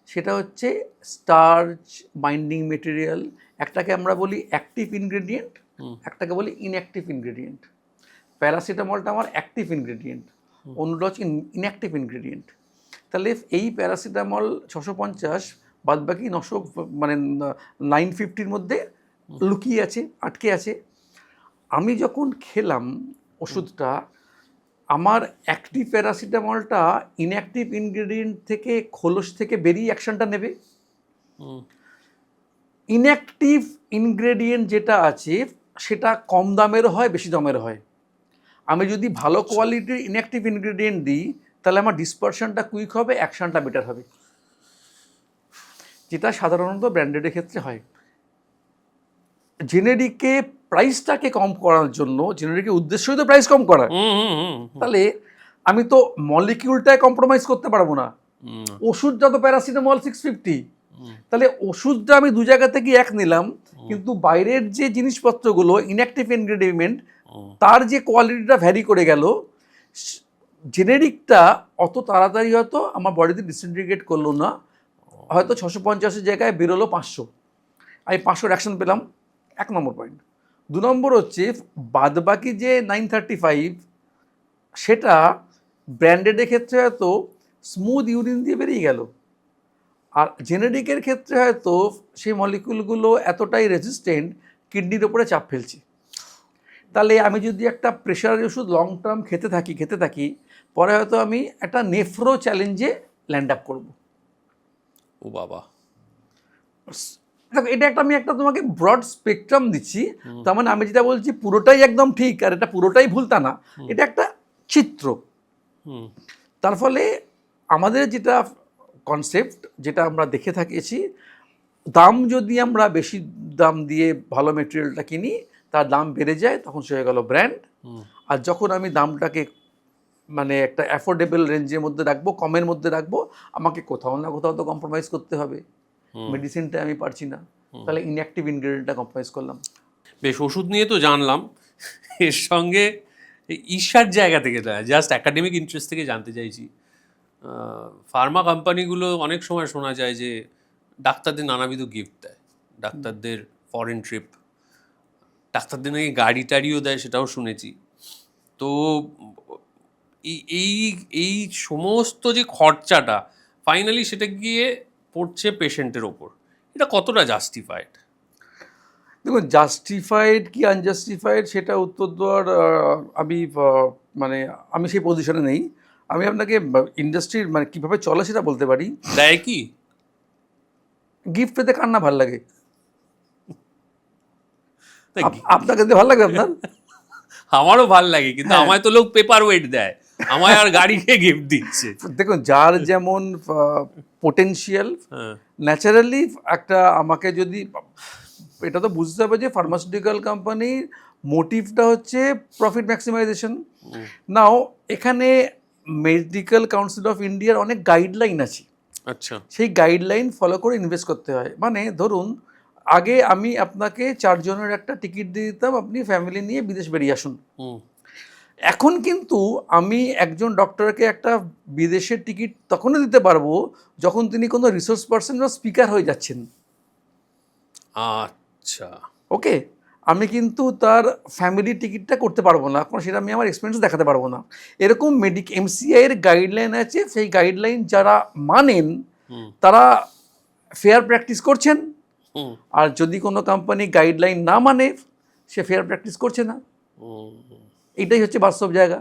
সেটা হচ্ছে স্টার্চ বাইন্ডিং মেটেরিয়াল। একটাকে আমরা বলি অ্যাক্টিভ ইনগ্রেডিয়েন্ট, একটাকে বলি ইনঅ্যাক্টিভ ইনগ্রেডিয়েন্ট। প্যারাসিটামলটা আমার অ্যাক্টিভ ইনগ্রেডিয়েন্ট, অন্যটা হচ্ছে ইনঅ্যাক্টিভ ইনগ্রেডিয়েন্ট। তাহলে এই প্যারাসিটামল 650 বাদ বাকি 900 মানে 950-র মধ্যে লুকিয়ে আছে, আটকে আছে। আমি যখন খেলাম ওষুধটা, আমার অ্যাক্টিভ প্যারাসিটামলটা ইনঅ্যাক্টিভ ইনগ্রেডিয়েন্ট থেকে খোলস থেকে বেরিয়ে অ্যাকশনটা নেবে। ইনঅ্যাক্টিভ ইনগ্রেডিয়েন্ট যেটা আছে সেটা কম দামেরও হয়, বেশি দামেরও হয়। আমি যদি ভালো কোয়ালিটির ইনঅ্যাক্টিভ ইনগ্রেডিয়েন্ট দিই, তাহলে আমার ডিসপারশনটা কুইক হবে, অ্যাকশনটা বেটার হবে, যেটা সাধারণত ব্র্যান্ডেডের ক্ষেত্রে হয়। জেনেরিকে প্রাইসটাকে কম করার জন্য, জেনারিকের উদ্দেশ্যই তো প্রাইস কম করা, তাহলে আমি তো মলিকিউলটায় কম্প্রোমাইজ করতে পারবো না। ওষুধটা তো প্যারাসিটামল 650, তাহলে ওষুধটা আমি দু জায়গা থেকে এক নিলাম, কিন্তু বাইরের যে জিনিসপত্রগুলো ইনঅ্যাক্টিভ ইনগ্রেডিয়েন্ট তার যে কোয়ালিটিটা ভ্যারি করে গেল, জেনেরিকটা অত তাড়াতাড়ি হয়তো আমার বডিতে ডিসইন্টিগ্রেট করলো না, হয়তো 650-এর জায়গায় বেরোলো 500, আমি 500 অ্যাকশন পেলাম, 1 নম্বর পয়েন্ট। 2 নম্বর হচ্ছে বাদবাকি যে 935 সেটা ব্র্যান্ডেডের ক্ষেত্রে হয়তো স্মুথ ইউরিন দিয়ে বেরিয়ে গেল, আর জেনেরিকের ক্ষেত্রে হয়তো সেই মলিকুলগুলো এতটাই রেজিস্ট্যান্ট কিডনির ওপরে চাপ ফেলছে। তাহলে আমি যদি একটা প্রেশারের ওষুধ লং টার্ম খেতে থাকি পরে হয়তো আমি একটা নেফ্রো চ্যালেঞ্জে ল্যান্ড আপ করবো।
ও বাবা,
এটা আমি একটা তোমাকে ব্রড স্পেকট্রাম দিচ্ছি, তার মানে আমি যেটা বলছি পুরোটাই একদম ঠিক আর এটা পুরোটাই ভুল তা না, এটা একটা চিত্র। তার ফলে আমাদের যেটা কনসেপ্ট, যেটা আমরা দেখে থাকিয়েছি, দাম যদি আমরা বেশি দাম দিয়ে ভালো মেটেরিয়ালটা কিনি, তার দাম বেড়ে যায়, তখন সে হয়ে গেল ব্র্যান্ড। আর যখন আমি দামটাকে মানে একটা অ্যাফোর্ডেবল রেঞ্জের মধ্যে রাখবো, কমের মধ্যে রাখবো, আমাকে কোথাও না কোথাও তো কম্প্রোমাইজ করতে হবে। মেডিসিনটা আমি পারছি না, তাহলে ইনঅ্যাক্টিভ ইনগ্রেডিয়েন্টটা কম্প্রোমাইজ করলাম।
বেশ, ওষুধ নিয়ে তো জানলাম, এর সঙ্গে ঈর্ষার জায়গা থেকে না, জাস্ট একাডেমিক ইন্টারেস্ট থেকে জানতে চাইছি, ফার্মা কোম্পানিগুলো অনেক সময় শোনা যায় যে ডাক্তারদের নানাবিধ গিফট দেয়, ডাক্তারদের ফরেন ট্রিপ, ডাক্তারদের নাকি গাড়ি টাড়িও দেয়, সেটাও শুনেছি। তো এই এই সমস্ত যে খরচাটা ফাইনালি সেটা গিয়ে পড়ছে পেশেন্টের ওপর, এটা কতটা জাস্টিফাইড?
দেখুন, জাস্টিফাইড কি আনজাস্টিফাইড সেটা উত্তর দেওয়ার আমি মানে আমি সেই পজিশনে নেই। আমি আপনাকে ইন্ডাস্ট্রির মানে কীভাবে চলে সেটা বলতে পারি।
দেয় কি?
গিফট পেতে কার না ভালো লাগে? আপনাকে দিতে ভালো লাগে আপনার?
আমারও ভাল লাগে, কিন্তু আমায় তো লোক পেপার ওয়েট দেয়, আমায় আর গাড়িকে গিফট দিচ্ছে।
দেখুন, যার যেমন পোটেনশিয়াল, ন্যাচারালি একটা আমাকে যদি, এটা তো বুঝতে হবে যে ফার্মাসিউটিক্যাল কোম্পানির মোটিভটা হচ্ছে প্রফিট ম্যাক্সিমাইজেশন। নাও এখানে মেডিকেল কাউন্সিল অফ ইন্ডিয়ার অনেক গাইডলাইন আছে।
আচ্ছা, সেই
গাইডলাইন ফলো করে ইনভেস্ট করতে হয়। মানে ধরুন, আগে আমি আপনাকে 4 জনের একটা টিকিট দিয়ে দিতাম, আপনি ফ্যামিলি নিয়ে বিদেশ বেরিয়ে আসুন। এখন কিন্তু আমি একজন ডক্টরকে একটা বিদেশের টিকিট তখনই দিতে পারবো যখন তিনি কোনো রিসোর্স পার্সন বা স্পিকার হয়ে যাচ্ছেন।
আচ্ছা,
ওকে, আমি কিন্তু তার ফ্যামিলি টিকিটটা করতে পারবো না, কারণ সেটা আমি আমার এক্সপিরিয়েন্স দেখাতে পারবো না। এরকম এমসিআই এর গাইডলাইন আছে, সেই গাইডলাইন যারা মানেন তারা ফেয়ার প্র্যাকটিস করছেন, আর যদি কোনো কোম্পানি গাইডলাইন না মানে সে ফেয়ার প্র্যাকটিস করছে না। এটাই হচ্ছে বাস্তব জায়গা,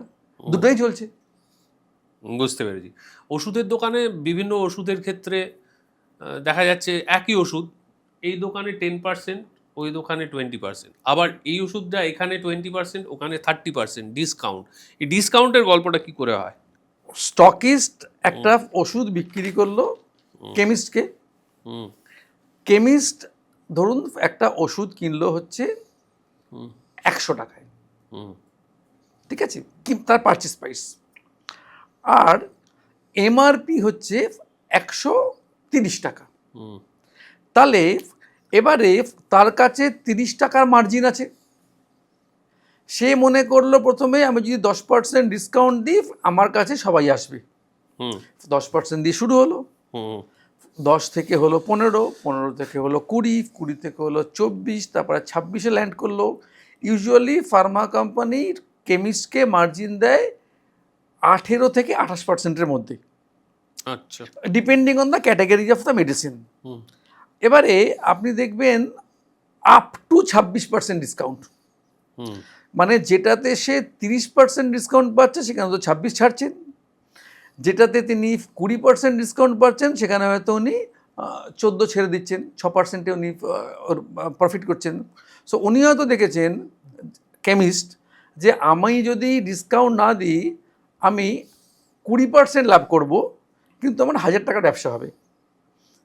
দুটোই চলছে।
বুঝতে পেরেছি। ওষুধের দোকানে বিভিন্ন ওষুধের ক্ষেত্রে দেখা যাচ্ছে একই ওষুধ এই দোকানে 10%, ওই দোকানে 20%, আবার এই ওষুধটা এখানে 20%, ওখানে 30% ডিসকাউন্ট। এই ডিসকাউন্টের গল্পটা কি করে হয়?
স্টকিস্ট একটা ওষুধ বিক্রি করলো কেমিস্টকে, কেমিস্ট ধরুন একটা ওষুধ কিনলো হচ্ছে 100 টাকায়, ঠিক আছে, তার পারচেস প্রাইস, আর এমআরপি হচ্ছে 130 টাকা। তাহলে এবারে তার কাছে 30 টাকার মার্জিন আছে। সে মনে করলো প্রথমে আমি যদি 10% ডিসকাউন্ট দিই আমার কাছে সবাই আসবে, 10% দিয়ে শুরু হলো, 10 থেকে হলো 15, 15 থেকে হলো 20, 20 থেকে হলো 24, তারপরে 26-এ ল্যান্ড করলো। ইউজুয়ালি ফার্মা কোম্পানির কেমিস্টকে মার্জিন দেয় 18 থেকে 28%-এর মধ্যে,
আচ্ছা,
depending on the category of the medicine. এবারে আপনি দেখবেন আপ টু 26% ডিসকাউন্ট, মানে যেটাতে সে 30% ডিসকাউন্ট পাচ্ছে সেখানে তো 26 ছাড়ছেন, যেটাতে তিনি 20% ডিসকাউন্ট পাচ্ছেন সেখানে হয়তো উনি 14 ছেড়ে দিচ্ছেন, 6%-এ উনি প্রফিট করছেন। সো উনি হয়তো দেখেছেন কেমিস্ট যে আমি যদি ডিসকাউন্ট না দিই আমি 20% লাভ করব, কিন্তু আমার 1000 টাকার ব্যবসা হবে,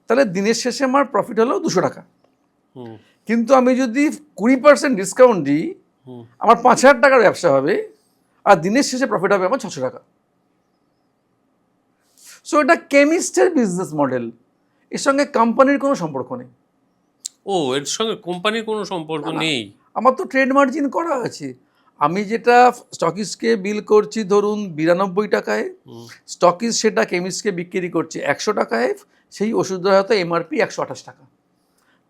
তাহলে দিনের শেষে আমার প্রফিট হলো 200 টাকা। কিন্তু আমি যদি 20% ডিসকাউন্ট দিই, আমার 5,000 টাকার ব্যবসা হবে, আর দিনের শেষে প্রফিট হবে আমার 600 টাকা। সো এটা কেমিস্টের বিজনেস মডেল, এর সঙ্গে কোম্পানির কোনো সম্পর্ক নেই।
ও, এর সঙ্গে কোম্পানির কোনো সম্পর্ক নেই?
আমার তো ট্রেড মার্জিন করা আছে। আমি যেটা স্টকিস্টকে বিল করছি ধরুন 92 টাকায়, স্টকিস্ট সেটা কেমিস্টকে বিক্রি করছে 100 টাকায়, সেই ওষুধের হয়তো এমআরপি 128 টাকা।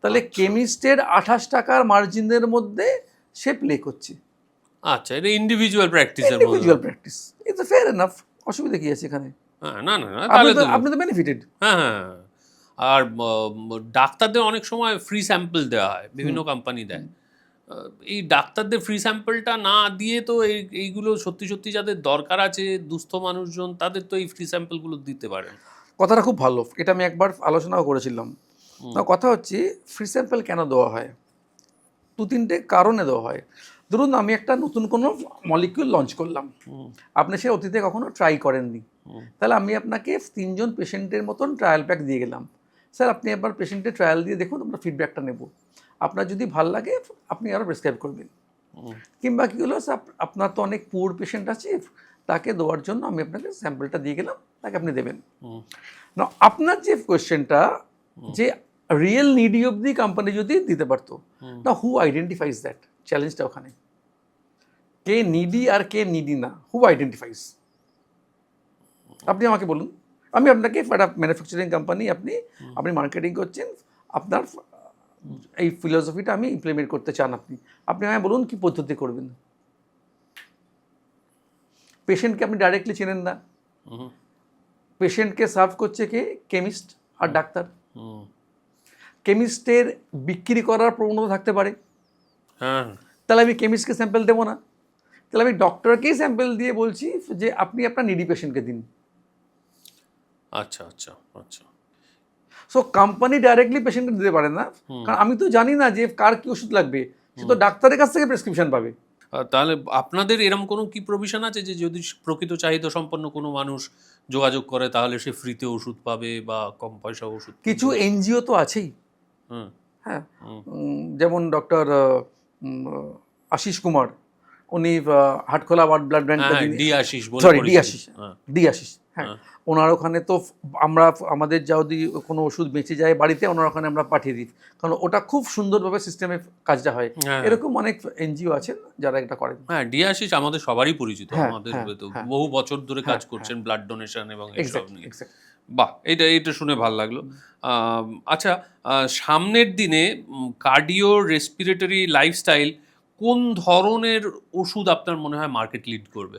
তাহলে কেমিস্টের 28 টাকার মার্জিনের মধ্যে সে প্লে করছে।
আচ্ছা, এটা ইন্ডিভিজুয়াল প্র্যাকটিসের মধ্যে।
Individual practice, it's fair enough, অসুবিধা কি আছে এখানে?
হ্যাঁ, না না না, তাহলে তো
আপনি তো বেনিফিটেড।
হ্যাঁ হ্যাঁ। আর ডাক্তারদের অনেক সময় ফ্রি স্যাম্পল দেওয়া হয়, বিভিন্ন কোম্পানি দেয়। এই ডাক্তারদের ফ্রি স্যাম্পলটা না দিয়ে তো এইগুলো সত্যি সত্যি যাদের দরকার আছে, দুস্থ মানুষজন, তাদের তো এই ফ্রি স্যাম্পলগুলো দিতে পারেন।
কথাটা খুব ভালো, এটা আমি একবার আলোচনাও করেছিলাম। না, কথা হচ্ছে ফ্রি স্যাম্পল কেন দেওয়া হয়? 2-3টে কারণে দেওয়া হয়। ধরুন আমি একটা নতুন কোনো মলিকিউল লঞ্চ করলাম, আপনি সে অতীতে কখনো ট্রাই করেননি, তাহলে আমি আপনাকে 3 জন পেশেন্টের মতন ট্রায়াল প্যাক দিয়ে গেলাম, স্যার আপনি একবার পেশেন্টের ট্রায়াল দিয়ে দেখুন, আমরা ফিডব্যাকটা নেব, আপনার যদি ভাল লাগে আপনি আরও প্রেসক্রাইব করবেন। কিংবা কী হলো, স্যার আপনার তো অনেক পুয়ার পেশেন্ট আছে, তাকে দেওয়ার জন্য আমি আপনাকে স্যাম্পলটা দিয়ে গেলাম, তাকে আপনি দেবেন না। আপনার যে কোয়েশ্চেনটা, যে রিয়েল নিডি অবধি কোম্পানি যদি দিতে পারতো না, হু আইডেন্টিফাইজ দ্যাট? চ্যালেঞ্জটা ওখানে। কে নিডি আর কে নিডি না, হু আইডেন্টিফাইজ? আপনি আমাকে বলুন, আমি আপনাকে একটা ম্যানুফ্যাকচারিং কোম্পানি, আপনি মার্কেটিং করছেন, আপনার এই ফিলোসফিটা আমি ইমপ্লিমেন্ট করতে চান, আপনি আমায় বলুন কি পদ্ধতি করবেন। পেশেন্টকে আপনি ডাইরেক্টলি চেনেন না, পেশেন্টকে সার্ভ করছে কে? কেমিস্ট আর ডাক্তার। কেমিস্টের বিক্রি করার প্রবণতা থাকতে পারে,
হ্যাঁ,
তাহলে আমি কেমিস্টকে স্যাম্পল দেবো না, তাহলে আমি ডক্টরকেই স্যাম্পল দিয়ে বলছি যে আপনি আপনার নিডি পেশেন্টকে দিন।
আচ্ছা আচ্ছা আচ্ছা।
সো কোম্পানি ডাইরেক্টলি পেশেন্টকে দিতে পারে না, কারণ আমি তো জানি না যে কার কি ওষুধ লাগবে, সে তো ডাক্তারের কাছ থেকে প্রেসক্রিপশন পাবে।
তাহলে আপনাদের এরকম কোনো কি প্রভিশন আছে যে যদি প্রকৃত চাহিদা সম্পন্ন কোনো মানুষ যোগাযোগ করে তাহলে সে ফ্রিতে ওষুধ পাবে বা কম পয়সা ওষুধ?
কিছু এনজিও তো আছেই,
হুম
হ্যাঁ, যেমন ডক্টর আশিস কুমার, উনি হাটখোলা ব্লাড ব্যাংকটা,
ডি আশিস বলে
সরি ডি
পরিচিত।
আশিস, ডি আশিস, হ্যাঁ, ওনার ওখানে তো আমরা আমাদের যদি কোনো ওষুধ বেঁচে যায় বাড়িতে, ওনার ওখানে আমরা পাঠিয়ে দিই, কারণ ওটা খুব সুন্দরভাবে সিস্টেমে কাজটা হয়। এরকম অনেক এনজিও আছেন যারা এটা করেন।
হ্যাঁ, ডি আশিস আমাদের সবারই পরিচিত,
হ্যাঁ,
আমাদের
হ্যাঁ,
তো
হ্যাঁ।
বহু বছর ধরে কাজ করছেন ব্লাড ডোনেশন এবং এইসব
এক্স্যাক্টলি,
নিয়ে।
এক্স্যাক্টলি।
বাহ, এটা শুনে ভালো লাগলো। আচ্ছা, সামনের দিনে কার্ডিও রেসপিরেটরি লাইফস্টাইল কোন ধরনের ওষুধ আপনার মনে হয় মার্কেট লিড করবে?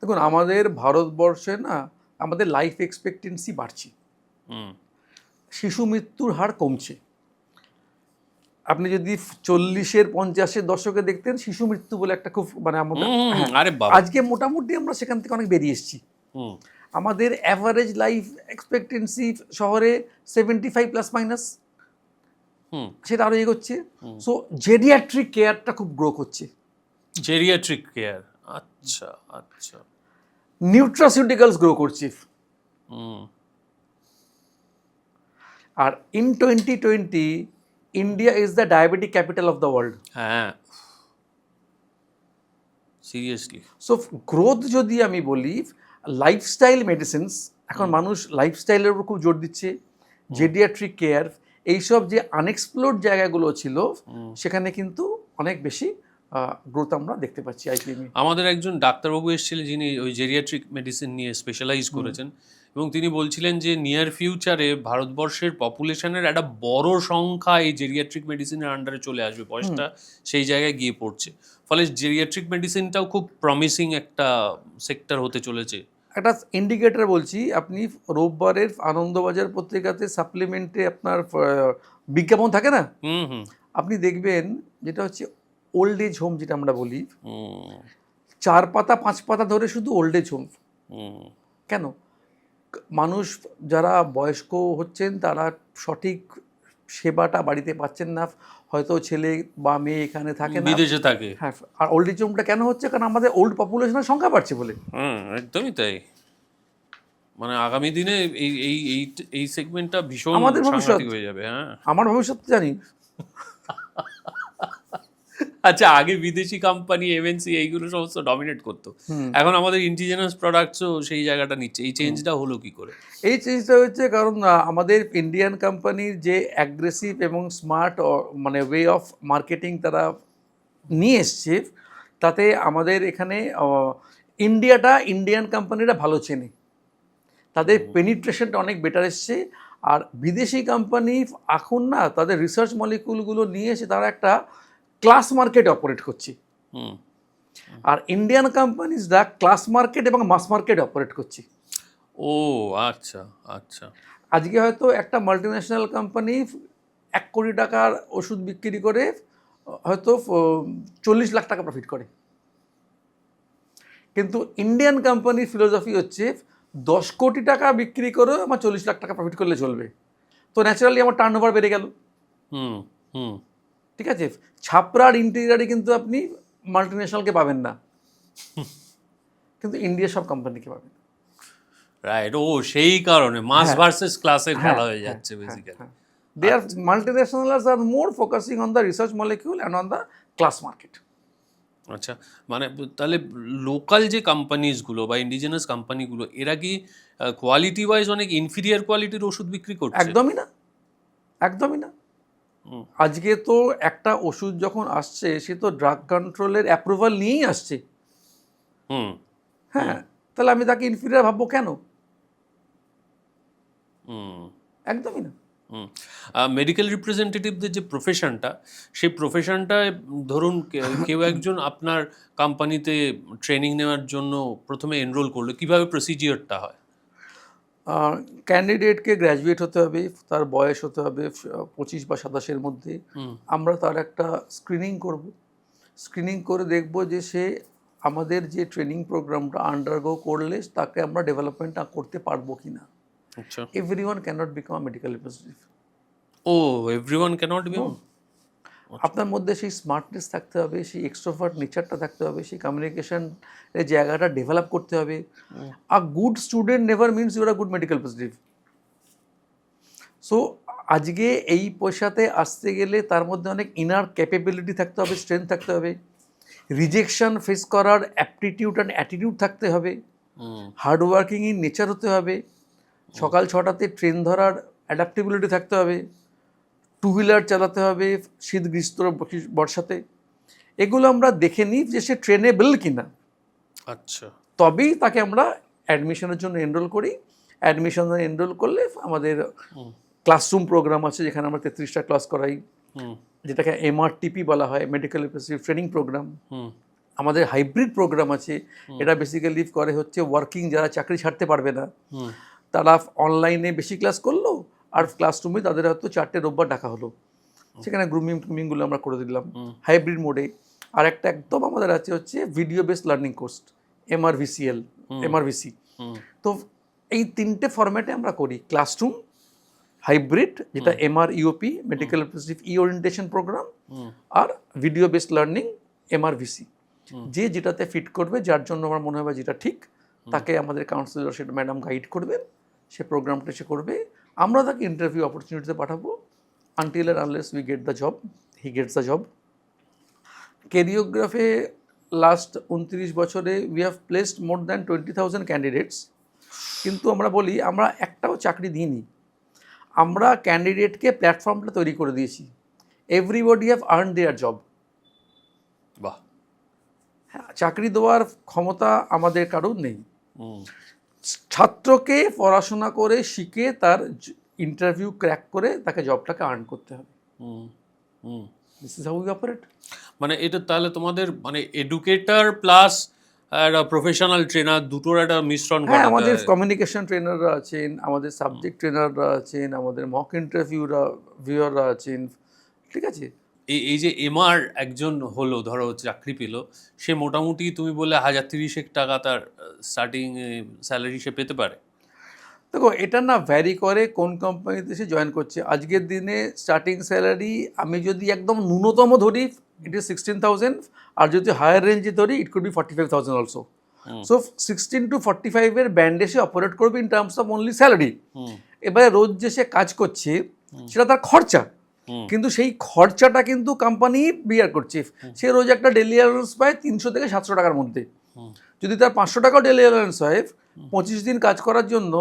দেখুন, আমাদের ভারতবর্ষে না, আমাদের লাইফ এক্সপেক্টেন্সি বাড়ছে, শিশু মৃত্যুর হার কমছে। আপনি যদি 40-এর 50-এর দশকে দেখতেন, শিশু মৃত্যু বলে একটা খুব মানে আমাদের,
আরে বাবা,
আজকে মোটামুটি আমরা সেখান থেকে অনেক বেরিয়ে এসেছি। আমাদের অ্যাভারেজ লাইফ এক্সপেক্টেন্সি শহরে 75 প্লাস মাইনাস, সেটা আরও এগোচ্ছে। সো জেরিয়াট্রিক কেয়ারটা খুব গ্রো করছে।
জেরিয়াট্রিক কেয়ার, আচ্ছা আচ্ছা।
নিউট্রাসিউটিক্যালস গ্রো করছে। আর in 2020 India is the diabetic capital of the world.
হ্যাঁ, সিরিয়াসলি।
সো গ্রোথ যদি আমি বলি, লাইফস্টাইল মেডিসিনস, এখন মানুষ লাইফস্টাইলের উপর খুব জোর দিচ্ছে, জেরিয়াট্রিক কেয়ার, এইসব যে আনএক্সপ্লোরড জায়গাগুলো ছিল সেখানে কিন্তু অনেক বেশি গ্রোথ আমরা দেখতে পাচ্ছি আইপিএমে।
আমাদের একজন ডাক্তারবাবু এসেছিলেন যিনি ওই জেরিয়াট্রিক মেডিসিন নিয়ে স্পেশালাইজ করেছেন, এবং তিনি বলছিলেন যে নিয়ার ফিউচারে ভারতবর্ষের পপুলেশনের একটা বড় সংখ্যা এই জেরিয়াট্রিক মেডিসিনের আন্ডারে চলে আসবে, বয়সটা সেই জায়গায় গিয়ে পড়ছে, ফলে জেরিয়াট্রিক মেডিসিনটাও খুব প্রমিসিং একটা সেক্টর হতে চলেছে।
একটা ইন্ডিকেটর বলছি, আপনি রোববারের আনন্দবাজার পত্রিকাতে সাপ্লিমেন্টে আপনার বিজ্ঞাপন থাকে না, আপনি দেখবেন যেটা হচ্ছে ওল্ড এজ হোম, যেটা আমরা বলি 4 পাতা 5 পাতা ধরে শুধু ওল্ড এজ হোম। কেন? মানুষ যারা বয়স্ক হচ্ছেন তারা সঠিক সেবাটা বাড়িতে পাচ্ছেন না, হয়তো ছেলে বা মেয়ে এখানে থাকে না,
বিদেশে থাকে।
হ্যাঁ, আর ওল্ড এজ হোমটা কেন হচ্ছে? কারণ আমাদের ওল্ড পপুলেশনের সংখ্যা বাড়ছে বলে।
একদমই তাই। মানে আগামী দিনে এই এই এই এই সেগমেন্টটা ভীষণ
আমাদের ভবিষ্যৎ
সাংঘাতিক হয়ে যাবে। হ্যাঁ,
আমার ভবিষ্যৎ জানি।
আচ্ছা, আগে বিদেশি কোম্পানি এমএনসি এইগুলো সমস্ত ডমিনেট করতো, এখন আমাদের ইন্ডিজিনাস প্রোডাক্টসও সেই জায়গাটা নিচ্ছে। এই চেঞ্জটা হলো কি করে?
এই চেঞ্জটা হচ্ছে কারণ আমাদের ইন্ডিয়ান কোম্পানির যে অ্যাগ্রেসিভ এবং স্মার্ট মানে ওয়ে অফ মার্কেটিং তারা নিয়ে এসছে, তাতে আমাদের এখানে ইন্ডিয়ান কোম্পানিরা ভালো চেনে, তাদের পেনিট্রেশনটা অনেক বেটার এসছে। আর বিদেশি কোম্পানি এখন না তাদের রিসার্চ মলিকুলগুলো নিয়ে এসে তারা একটা ক্লাস মার্কেট অপারেট করছে,
হুম।
আর ইন্ডিয়ান কোম্পানিজরা ক্লাস মার্কেট এবং মাস মার্কেট অপারেট করছে।
ও আচ্ছা আচ্ছা।
আজকে হয়তো একটা মাল্টিন্যাশনাল কোম্পানি 1 কোটি টাকার ওষুধ বিক্রি করে হয়তো 40 লাখ টাকা প্রফিট করে, কিন্তু ইন্ডিয়ান কোম্পানির ফিলোসফি হচ্ছে 10 কোটি টাকা বিক্রি করে আমার 40 লাখ টাকা প্রফিট করলে চলবে, তো ন্যাচারালি আমার টার্ন ওভার বেড়ে গেল।
হুম হুম।
ঠিক আছে, ছাপড়ার ইন্টেরিয়ারে কিন্তু আপনি মাল্টিন্যাশনালকে পাবেন না, কিন্তু ইন্ডিয়ার সব কোম্পানিকে পাবেন।
রাইট, ও সেই কারণে মাস ভার্সেস ক্লাসের খেলা হয়ে যাচ্ছে
হ্যাঁ,
বেসিক্যালি।
হ্যাঁ। They are multinationals are more focusing on the research molecule and on the class market.
আচ্ছা, মানে তাহলে লোকাল যে কোম্পানিজগুলো বা ইন্ডিজিনাস কোম্পানিগুলো এরা কি কোয়ালিটি ওয়াইজ অনেক ইনফিরিয়ার কোয়ালিটির ওষুধ বিক্রি করছে?
একদমই না, একদমই না।
হুম।
আজকে তো একটা ওষুধ যখন আসছে সে তো ড্রাগ কন্ট্রোলের অ্যাপ্রুভাল নিয়েই আসছে।
হুম
হ্যাঁ, তাহলে আমি তাকে ইনফিরিয়ার ভাববো কেন?
হুম
একদমই না।
হুম। মেডিকেল রিপ্রেজেন্টেটিভদের যে প্রফেশনটা, সেই প্রফেশনটায় ধরুন কেউ একজন আপনার কোম্পানিতে ট্রেনিং নেওয়ার জন্য প্রথমে এনরোল করলো, কিভাবে প্রসিজিওরটা হয়?
ক্যান্ডিডেটকে গ্র্যাজুয়েট হতে হবে, তার বয়স হতে হবে 25 বা 27-এর মধ্যে। আমরা তার একটা স্ক্রিনিং করব, স্ক্রিনিং করে দেখব যে সে আমাদের যে ট্রেনিং প্রোগ্রামটা আন্ডারগো করলে তাকে আমরা ডেভেলপমেন্ট করতে পারবো কি না।
আচ্ছা।
Everyone cannot become a medical representative.
ও, এভরিওয়ান ক্যানট বি।
আপনার মধ্যে সেই স্মার্টনেস থাকতে হবে, সেই এক্সট্রোভার্ট নেচারটা থাকতে হবে, সেই কমিউনিকেশন এর জায়গাটা ডেভেলপ করতে হবে। A good student never means you are a good medical representative. So আজকে এই পয়সাতে আসতে গেলে তার মধ্যে অনেক ইনার ক্যাপেবিলিটি থাকতে হবে, স্ট্রেংথ থাকতে হবে, রিজেকশন ফেস করার অ্যাপটিটিউড অ্যান্ড অ্যাটিটিউড থাকতে হবে, হার্ডওয়ার্কিং ইন নেচার হতে হবে, সকাল 6টাতে ট্রেন ধরার অ্যাডাপ্টেবিলিটি থাকতে হবে, 2 হুইলার চালাতে হবে শীত গ্রীষ্ম বর্ষাতে। এগুলো আমরা দেখে নিই যে সে ট্রেনেবল কিনা,
আচ্ছা।
তবেই তাকে আমরা অ্যাডমিশনের জন্য এনরোল করি। অ্যাডমিশনে এনরোল করলে আমাদের ক্লাসরুম প্রোগ্রাম আছে যেখানে আমরা 33টা ক্লাস করাই, যেটাকে MRTP বলা হয়, মেডিকেল রিপ্রেজেন্টেটিভ ট্রেনিং প্রোগ্রাম। আমাদের হাইব্রিড প্রোগ্রাম আছে, এটা বেসিক্যালি করে হচ্ছে ওয়ার্কিং যারা চাকরি ছাড়তে পারবে না তারা অনলাইনে বেশি ক্লাস করলো, আর ক্লাসরুমে তাদের হয়তো 4টে রোববার ডাকা হলো, সেখানে গ্রুমিংগুলো আমরা করে দিলাম হাইব্রিড মোডে। আর একটা একদম আমাদের আছে হচ্ছে video based learning course, MRVC। তো এই 3টে ফরম্যাটে আমরা করি, ক্লাসরুম, হাইব্রিড যেটা MREOP মেডিকেল রিপ্রেজেন্টেটিভ ই ওরিয়েন্টেশন প্রোগ্রাম, আর ভিডিও বেসড লার্নিং MRVC। যে যেটাতে ফিট করবে, যার জন্য আমার মনে হবে যেটা ঠিক, তাকে আমাদের কাউন্সিলর সেটা ম্যাডাম গাইড করবেন, সে প্রোগ্রামটা সে করবে, আমরা তাকে ইন্টারভিউ অপরচুনিটিতে পাঠাবো। Until or unless we get the job, he gets the job. ক্যারিওগ্রাফে লাস্ট 29 বছরে we have placed more than 20,000 candidates, কিন্তু আমরা বলি আমরা একটাও চাকরি দিইনি, আমরা ক্যান্ডিডেটকে প্ল্যাটফর্মটা তৈরি করে দিয়েছি। Everybody have earn their job.
বাহ।
হ্যাঁ, চাকরি দেওয়ার ক্ষমতা আমাদের কারোর নেই। ছাত্রকে পড়াশোনা করে শিখে তার ইন্টারভিউ ক্র্যাক করে তাকে জবটাকে আর্ন করতে হবে। This is how we operate.
মানে এটা তাহলে তোমাদের মানে এডুকেটর প্লাস প্রফেশনাল ট্রেনার দুটোর একটা মিশ্রণ
হ্যাঁ,
ঘটাতে
আমাদের
হয়।
কমিউনিকেশন ট্রেনাররা আছেন, আমাদের সাবজেক্ট ট্রেনাররা আছেন, আমাদের মক ভিউয়াররা আছেন। ঠিক আছে,
এই যে এমআর একজন হলো, ধরো চাকরি পেলো, সে মোটামুটি তুমি বললে 1,030 টাকা তার স্টার্টিং স্যালারি সে পেতে পারে।
দেখো এটা না ভ্যারি করে কোন কোম্পানিতে সে জয়েন করছে। আজকের দিনে স্টার্টিং স্যালারি আমি যদি একদম ন্যূনতম ধরি ইট ইজ 16,000, আর যদি হায়ার রেঞ্জে ধরি it could be 45,000 also. So 16 to 45-এর ব্যান্ডে সে অপারেট করবে in terms of only salary. এবারে রোজ যে সে কাজ করছে সেটা তার খরচা, কিন্তু সেই খরচাটা কিন্তু কোম্পানি বিয়ার করছে। সে রোজ একটা ডেলি অ্যালাউন্স পায় 300 থেকে 700 টাকার মধ্যে। যদি তার 500 টাকাও ডেলি অ্যালাউন্স হয়, 25 দিন কাজ করার জন্য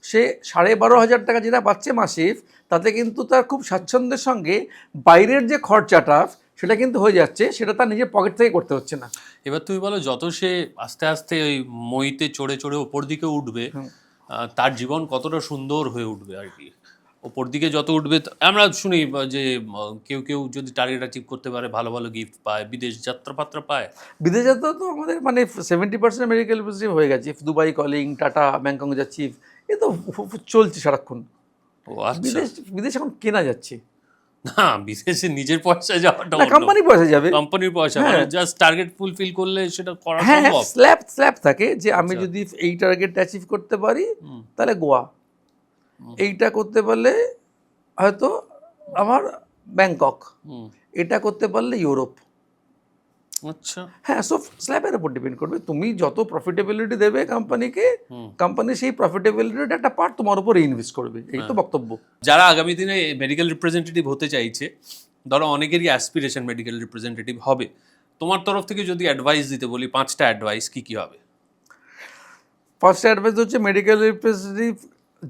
সে 12,500 টাকা যেটা পাচ্ছে মাসে, তাতে কিন্তু তার খুব স্বাচ্ছন্দ্যের সঙ্গে বাইরের যে খরচাটা সেটা কিন্তু হয়ে যাচ্ছে, সেটা তার নিজের পকেট থেকে করতে হচ্ছে না।
এবার তুমি বলো, যত সে আস্তে আস্তে ওই মইতে চড়ে চড়ে ওপর দিকে উঠবে, তার জীবন কতটা সুন্দর হয়ে উঠবে আর কি। ওপর দিকে যত উঠবে, আমরা শুনি যে কেউ কেউ যদি টার্গেট অ্যাচিভ করতে পারে ভালো ভালো গিফট পায়, বিদেশ যাত্রা পায়।
বিদেশ যাত্রা তো আমাদের মানে 70% মেডিকেল রিপ্রেজেন্টেটিভ হয়ে গেছে। দুবাই কলিং, টাটা, ব্যাংকক যাচ্ছি, এ তো চলছে সারাক্ষণ।
ও আচ্ছা।
বিদেশ বিদেশ এখন কেনা যাচ্ছে
না, বিদেশে নিজের পয়সা যাওয়াটা
না, কোম্পানি পয়সা যাবে,
কোম্পানির পয়সা, মানে জাস্ট টার্গেট ফুলফিল করলে সেটা করা
হ্যাঁ
সম্ভব।
স্ল্যাব থাকে যে আমি যদি এই টার্গেট অ্যাচিভ করতে পারি তাহলে গোয়া, এইটা করতে পারলে হয়তো আমার ব্যাংকক, এটা করতে পারলে ইউরোপ।
আচ্ছা,
হ্যাঁ, সো স্ল্যাবের উপর ডিপেন্ড করবে। তুমি যত প্রফিটেবিলিটি দেবে কোম্পানিকে, কোম্পানি সেই প্রফিটেবিলিটির একটা পার্ট তোমার উপর ইনভেস্ট করবে, এই তো বক্তব্য।
যারা আগামী দিনে মেডিকেল রিপ্রেজেন্টেটিভ হতে চাইছে, ধরো অনেকেরই অ্যাসপিরেশন মেডিকেল রিপ্রেজেন্টেটিভ হবে, তোমার তরফ থেকে যদি অ্যাডভাইস দিতে বলি, 5টা অ্যাডভাইস কি কি হবে?
ফার্স্ট অ্যাডভাইস হচ্ছে মেডিকেল রিপ্রেজেন্টেটিভ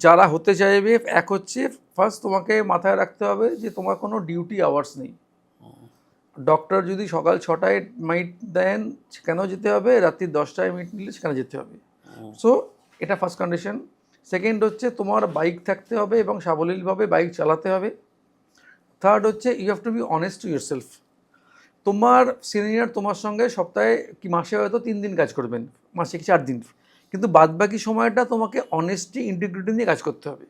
যারা হতে চাইবে, এক হচ্ছে ফার্স্ট তোমাকে মাথায় রাখতে হবে যে তোমার কোনো ডিউটি আওয়ার্স নেই। ডক্টর যদি সকাল 6টায় মিট দেন সেখানেও যেতে হবে, রাত্রি 10টায় মিট নিলে সেখানে যেতে হবে। সো এটা ফার্স্ট কন্ডিশন। সেকেন্ড হচ্ছে তোমার বাইক থাকতে হবে এবং সাবলীলভাবে বাইক চালাতে হবে। থার্ড হচ্ছে you have to be honest to yourself. তোমার সিনিয়র তোমার সঙ্গে সপ্তাহে কি মাসে হয়তো 3 দিন কাজ করবেন, মাসে 4 দিন, কিন্তু বাদবাকি সময়টা তোমাকে অনেস্টি ইন্টিগ্রিটি নিয়ে কাজ করতে হবে।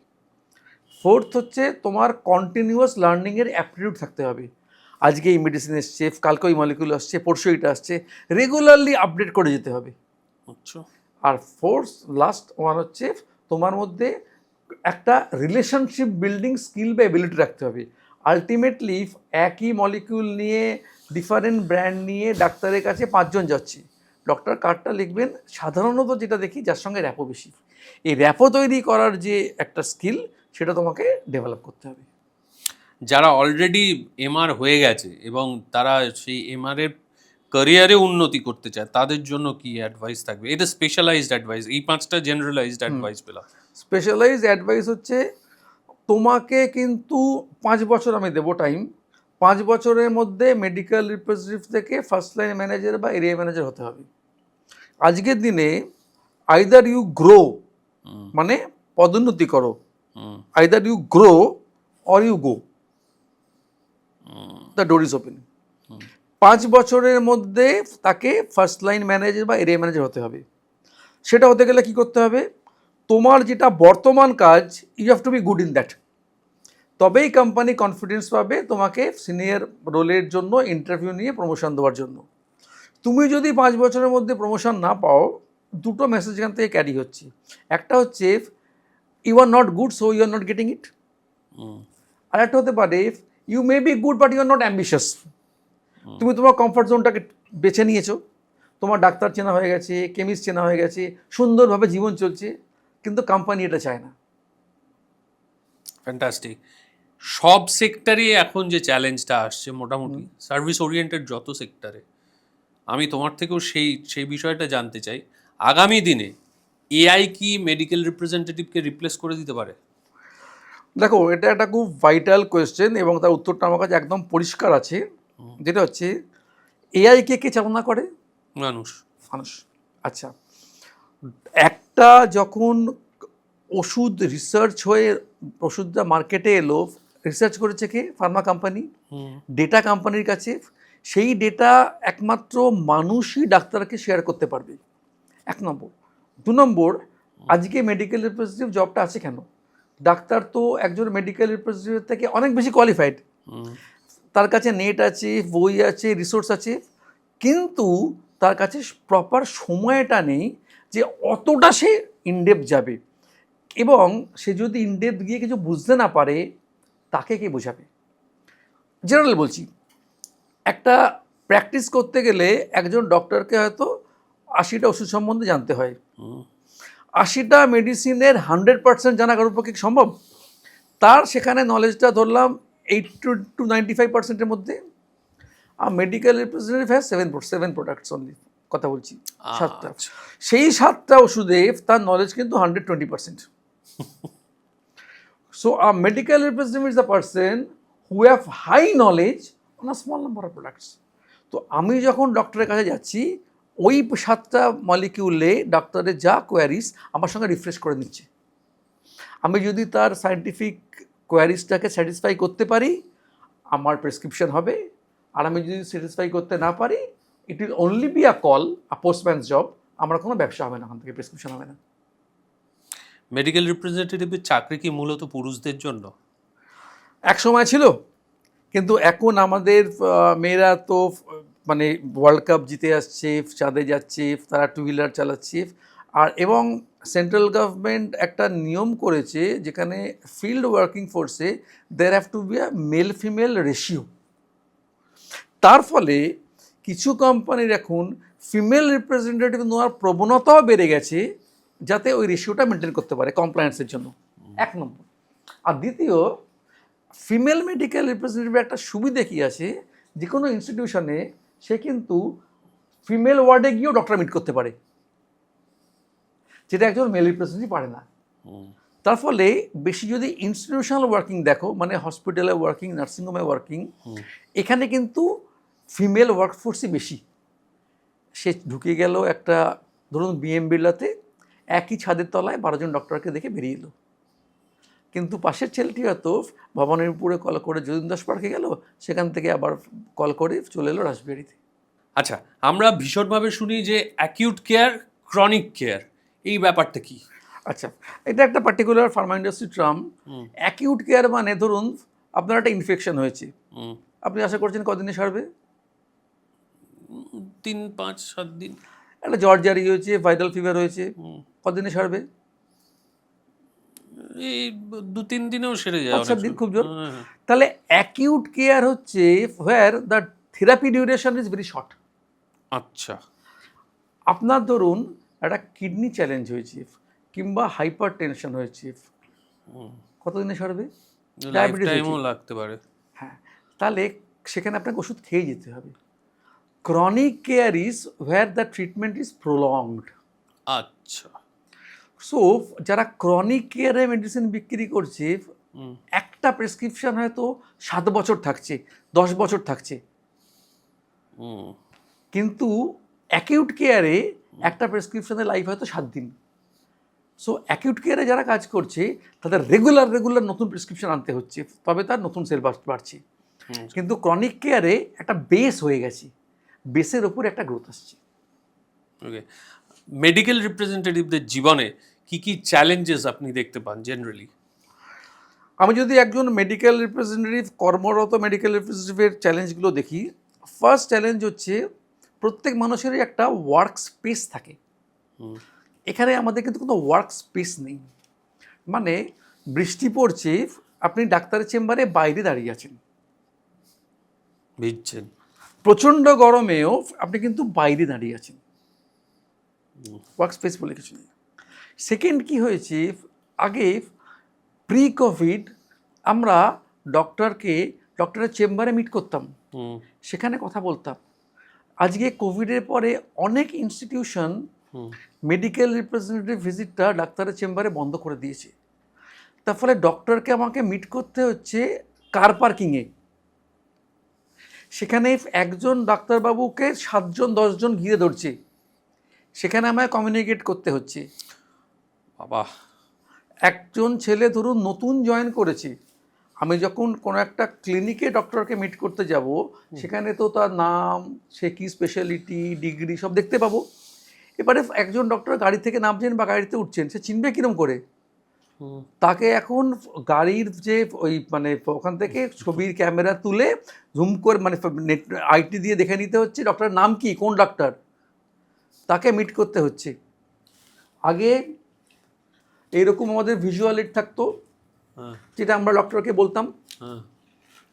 ফোর্থ হচ্ছে তোমার কন্টিনিউয়াস লার্নিংয়ের অ্যাপটিটিউড থাকতে হবে। আজকে এই মেডিসিন এসছে, কালকে ওই মলিকুল আসছে, পরশু এটা আসছে, রেগুলারলি আপডেট করে যেতে হবে।
আচ্ছা।
আর ফোর্থ লাস্ট ওয়ান হচ্ছে তোমার মধ্যে একটা রিলেশনশিপ বিল্ডিং স্কিল বা এবিলিটি রাখতে হবে। আলটিমেটলি একই মলিকিউল নিয়ে ডিফারেন্ট ব্র্যান্ড নিয়ে ডাক্তারের কাছে 5 জন যাচ্ছি, ডক্টর কার্ডটা লিখবেন, সাধারণত যেটা দেখি যার সঙ্গে র্যাপো বেশি, এই র্যাপো তৈরি করার যে একটা স্কিল সেটা তোমাকে ডেভেলপ করতে হবে।
যারা অলরেডি এমআর হয়ে গেছে এবং তারা সেই এমআর এর ক্যারিয়ারে উন্নতি করতে চায়, তাদের জন্য কি অ্যাডভাইস থাকবে? এটা স্পেশালাইজড অ্যাডভাইস, এই 5টা জেনারেলাইজড অ্যাডভাইস পেলাম।
স্পেশালাইজ অ্যাডভাইস হচ্ছে তোমাকে কিন্তু 5 বছর আমি দেবো টাইম। 5 বছরের মধ্যে মেডিকেল রিপ্রেজেন্টেটিভ থেকে ফার্স্ট লাইন ম্যানেজার বা এরিয়া ম্যানেজার হতে হবে। আজকের দিনে আইদার ইউ গ্রো, মানে পদোন্নতি করো, either you grow or you go, the door is open. 5 বছরের মধ্যে তাকে ফার্স্ট লাইন ম্যানেজার বা এরিয়া ম্যানেজার হতে হবে। সেটা হতে গেলে কি করতে হবে, তোমার যেটা বর্তমান কাজ you have to be good in that, তবেই কোম্পানি কনফিডেন্স পাবে তোমাকে সিনিয়র রোলের জন্য ইন্টারভিউ নিয়ে প্রমোশন দেওয়ার জন্য। তুমি যদি 5 বছরের মধ্যে প্রমোশন না পাও, দুটো মেসেজ এখান থেকে ক্যারি হচ্ছে। একটা হচ্ছে you are not good so you are not getting it, আর একটা হতে পারে you may be good but you are not ambitious. তুমি তোমার কমফর্ট জোনটাকে বেছে নিয়েছো, তোমার ডাক্তার চেনা হয়ে গেছে, কেমিস্ট চেনা হয়ে গেছে, সুন্দরভাবে জীবন চলছে, কিন্তু কোম্পানি এটা চায় না।
ফ্যান্টাস্টিক। সব সেক্টরে এখন যে চ্যালেঞ্জটা আসছে, মোটামুটি সার্ভিস ওরিয়েন্টেড যত সেক্টরে, আমি তোমার থেকেও সেই বিষয়টা জানতে চাই। আগামী দিনে এআই কি মেডিকেল রিপ্রেজেন্টেটিভকে রিপ্লেস করে দিতে পারে?
দেখো, এটা একটা খুব ভাইটাল কোয়েশ্চেন এবং তার উত্তরটা আমার কাছে একদম পরিষ্কার আছে। যেটা হচ্ছে এআইকে কে চালনা করে?
মানুষ।
আচ্ছা, একটা যখন ওষুধ রিসার্চ হয়ে ওষুধটা মার্কেটে এলো, রিসার্চ করেছে কে? ফার্মা কোম্পানি, ডেটা কোম্পানির কাছে। সেই ডেটা একমাত্র মানুষই ডাক্তারকে শেয়ার করতে পারবে, 1 নম্বর। 2 নম্বর, আজকে মেডিকেল রিপ্রেজেন্টেটিভ জবটা আছে কেন? ডাক্তার তো একজন মেডিকেল রিপ্রেজেন্টেটিভ থেকে অনেক বেশি কোয়ালিফাইড, তার কাছে নেট আছে, বই আছে, রিসোর্স আছে, কিন্তু তার কাছে প্রপার সময়টা নেই যে অতটা সে ইনডেপথ যাবে। এবং সে যদি ইনডেপথ গিয়ে কিছু বুঝতে না পারে, তাকে কে বোঝাবে? জেনারেল বলছি, একটা প্র্যাকটিস করতে গেলে একজন ডক্টরকে হয়তো 80টা ওষুধ সম্বন্ধে জানতে হয়। 80টা মেডিসিনের 100% জানা কারোর পক্ষে সম্ভব? তার সেখানে নলেজটা ধরলাম 80 to 95%-এর মধ্যে। আর medical representative has 7 products only, কথা বলছি 7টা।
আচ্ছা।
সেই 7টা ওষুধে তার নলেজ কিন্তু 120%। So a medical representative is the person who have high knowledge on a small number of products. তো আমি যখন ডক্টরের কাছে যাচ্ছি, ওই 7টা মলিকিউলে ডক্টরের যা কোয়ারিজ আমার সঙ্গে রিফ্রেশ করে নিচ্ছে। আমি যদি তার সায়েন্টিফিক কোয়ারিজটাকে স্যাটিসফাই করতে পারি, আমার প্রেসক্রিপশন হবে। আর আমি যদি স্যাটিসফাই করতে না পারি, it will only be a call, a postman's job. আমার কোনো ব্যবসা হবে না, ওখান থেকে প্রেসক্রিপশন হবে না।
মেডিকেল রিপ্রেজেন্টেটিভের চাকরি কি মূলত পুরুষদের জন্য?
এক সময় ছিল, কিন্তু এখন আমাদের মেয়েরা তো মানে ওয়ার্ল্ড কাপ জিতে আসছে, চাঁদে যাচ্ছে, তারা 2 হুইলার চালাচ্ছে। আর এবং সেন্ট্রাল গভর্নমেন্ট একটা নিয়ম করেছে যেখানে ফিল্ড ওয়ার্কিং ফোর্সে there have to be a male female ratio. তার ফলে কিছু কোম্পানির এখন ফিমেল রিপ্রেজেন্টেটিভ নেওয়ার প্রবণতাও বেড়ে গেছে, যাতে ওই রেশিওটা মেনটেন করতে পারে কমপ্লায়েন্সের জন্য, 1 নম্বর। আর দ্বিতীয়, ফিমেল মেডিকেল রিপ্রেজেন্টেটিভের একটা সুবিধে কী আছে, যে কোনো ইনস্টিটিউশনে সে কিন্তু ফিমেল ওয়ার্ডে গিয়েও ডক্টর মিট করতে পারে, যেটা একজন মেল রিপ্রেজেন্টেটিভ পারে না। তার ফলে বেশি যদি ইনস্টিটিউশনাল ওয়ার্কিং দেখো, মানে হসপিটালে ওয়ার্কিং, নার্সিংহোমে ওয়ার্কিং, এখানে কিন্তু ফিমেল ওয়ার্কফোর্সই বেশি। সে ঢুকে গেল একটা, ধরুন বিএম বিড়লাতে, একই ছাদের তলায় 12 জন ডক্টরকে দেখে বেরিয়ে এলো, কিন্তু পাশের ছেলেটি হয়তো ভবনের উপরে কল করে যতীন দাস পার্কে গেল, সেখান থেকে আবার কল করে চলে এলো রাসবিহারিতে।
আচ্ছা, আমরা ভীষণভাবে শুনি যে অ্যাকিউট কেয়ার, ক্রনিক কেয়ার, এই ব্যাপারটা কি?
আচ্ছা, এটা একটা particular Pharma industry term. Acute care মানে ধরুন আপনার একটা ইনফেকশন হয়েছে, আপনি আশা করছেন কদিনে সারবে?
3, 5, 7 দিন।
একটা জ্বর জারি হয়েছে, ভাইরাল ফিভার হয়েছে, কদিনে সারবে?
এই 2-3 দিনেও সেরে যায়।
5-7 দিন খুব জোর। তাহলে অ্যাকিউট কেয়ার হচ্ছে where the therapy duration is very short.
আচ্ছা।
আপনার ধরুন একটা কিডনি চ্যালেঞ্জ হয়েছে কিংবা হাইপার টেনশন হয়েছে, কতদিনে সারবে? ডায়াবেটিস
টাইমও লাগতে পারে।
হ্যাঁ, তাহলে সেখানে আপনাকে ওষুধ খেয়ে যেতে হবে। Chronic care is where the treatment is prolonged.
আচ্ছা।
সো যারা ক্রনিক কেয়ারে মেডিসিন বিক্রি করছে, একটা প্রেসক্রিপশন হয়তো 7 বছর থাকছে, 10 বছর থাকছে, কিন্তু অ্যাকিউট কেয়ারে একটা প্রেসক্রিপশনের লাইফ হয়তো 7 দিন। সো অ্যাকিউট কেয়ারে যারা কাজ করছে তাদের রেগুলার নতুন প্রেসক্রিপশন আনতে হচ্ছে, তবে তার নতুন সেল বাড়ছে। কিন্তু ক্রনিক কেয়ারে একটা বেস হয়ে গেছে, বেসের ওপর একটা গ্রোথ আসছে।
ওকে, মেডিকেল রিপ্রেজেন্টেটিভদের জীবনে কি কি চ্যালেঞ্জেস আপনি দেখতে পান জেনারেলি?
আমি যদি একজন মেডিকেল রিপ্রেজেন্টেটিভ, কর্মরত মেডিকেল রিপ্রেজেন্টেটিভের চ্যালেঞ্জগুলো দেখি, ফার্স্ট চ্যালেঞ্জ হচ্ছে প্রত্যেক মানুষেরই একটা ওয়ার্ক স্পেস থাকে। এখানে আমাদের কিন্তু কোনো ওয়ার্ক স্পেস নেই। মানে বৃষ্টি পড়ছে, আপনি ডাক্তারের চেম্বারে বাইরে দাঁড়িয়ে আছেন,
ভিজছেন,
প্রচণ্ড গরমেও আপনি কিন্তু বাইরে দাঁড়িয়ে আছেন, ওয়ার্ক স্পেস বলে কিছু নেই। সেকেন্ড কি হয়েছে, আগে প্রি কোভিড আমরা ডক্টরের চেম্বারে মিট করতাম, সেখানে কথা বলতাম। আজকে কোভিডের পরে অনেক ইনস্টিটিউশন মেডিকেল রিপ্রেজেন্টেটিভ ভিজিটটা ডাক্তারের চেম্বারে বন্ধ করে দিয়েছে। তার ফলে ডক্টরকে আমাকে মিট করতে হচ্ছে কার পার্কিংয়ে, সেখানে একজন ডাক্তারবাবুকে 7জন 10জন ঘিরে ধরছে, সেখানে আমায় কমিউনিকেট করতে হচ্ছে।
বাবা,
একজন ছেলে ধরুন নতুন জয়েন করেছে, আমি যখন কোনো একটা ক্লিনিকে ডক্টরকে মিট করতে যাব, সেখানে তো তার নাম, সে কী স্পেশালিটি, ডিগ্রি সব দেখতে পাবো। এবারে একজন ডক্টর গাড়ি থেকে নামছেন বা গাড়িতে উঠছেন, সে চিনবে কিরম করে? তাকে এখন গাড়ির যে ওই মানে ওখান থেকে ছবির ক্যামেরা তুলে জুম করে মানে নেট আইটি দিয়ে দেখে নিতে হচ্ছে ডক্টরের নাম কি, কোন ডাক্তার, তাকে মিট করতে হচ্ছে। আগে এইরকম আমাদের ভিজুয়াল এড থাকতো, যেটা আমরা ডক্টরকে বলতাম,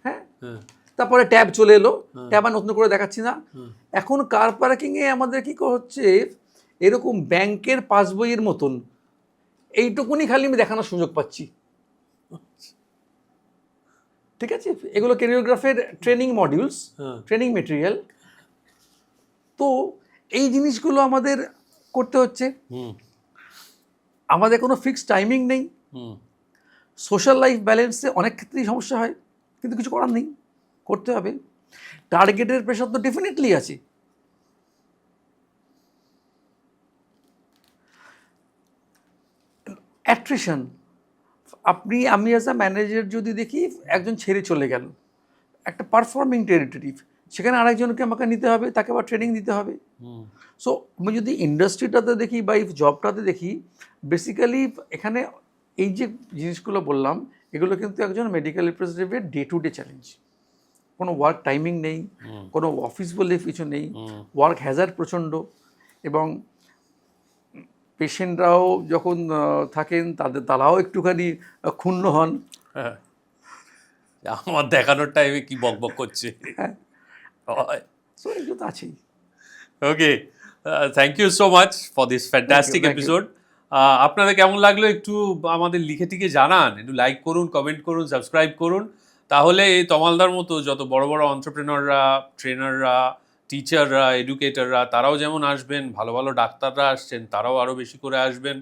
হ্যাঁ, তারপরে ট্যাব চলে এলো, ট্যাব আর নতুন করে দেখাচ্ছি না। এখন কার পার্কিংয়ে আমাদের কী হচ্ছে, এরকম ব্যাংকের পাসবইয়ের মতন এইটুকুনি খালি আমি দেখানোর সুযোগ পাচ্ছি। ঠিক আছে, এগুলো ক্যারিওগ্রাফের ট্রেনিং মডিউলস,
হ্যাঁ।
Training material. তো এই জিনিসগুলো আমাদের করতে হচ্ছে।
হুম
আমাদের কোনো ফিক্সড টাইমিং নেই,
হুম
সোশ্যাল লাইফ ব্যালেন্সে অনেক ক্ষেত্রেই সমস্যা হয়, কিন্তু কিছু করার নেই, করতে হবে। টার্গেটের প্রেশার তো ডেফিনেটলি আছে। অ্যাট্রিশন, আমি অ্যাজ আ ম্যানেজার যদি দেখি একজন ছেড়ে চলে গেল, একটা পারফর্মিং টেরিটরি, সেখানে আরেকজনকে আমাকে নিতে হবে, তাকে আবার ট্রেনিং দিতে হবে।
হুম
সো আমি যদি ইন্ডাস্ট্রিটাতে দেখি বা এই জবটাতে দেখি, বেসিক্যালি এখানে এই যে জিনিসগুলো বললাম, এগুলো কিন্তু একজন মেডিকেল রিপ্রেজেন্টেটিভের ডে টু ডে চ্যালেঞ্জ। কোনো ওয়ার্ক টাইমিং নেই, কোনো অফিস বলে কিছু নেই, ওয়ার্ক হ্যাজার্ড প্রচণ্ড, এবং পেশেন্টরাও যখন থাকেন তারাও একটুখানি ক্ষুণ্ণ হন।
হ্যাঁ। আমার দেখানোর টাইমে কি বক বক করছে।
সো এগুলো তো আছেই।
Okay, thank you so much for this fantastic
thank you.
Episode. আপনাদের কেমন লাগলো একটু আমাদের লিখে টিকে জানান, একটু লাইক করুন, কমেন্ট করুন, সাবস্ক্রাইব করুন। তাহলে এই তমালদার মতো যত বড় বড় অন্টারপ্রেনাররা, ট্রেনাররা, টিচাররা, এডুকেটররা তারাও যেমন আসবেন, ভালো ভালো ডাক্তাররা আসছেন তারাও আরও বেশি করে আসবেন,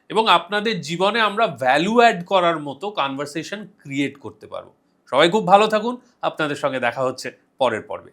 এবং আপনাদের জীবনে আমরা ভ্যালু অ্যাড করার মতো কনভারসেশন ক্রিয়েট করতে পারবো। সবাই খুব ভালো থাকুন, আপনাদের সঙ্গে দেখা হচ্ছে পরের পর্বে।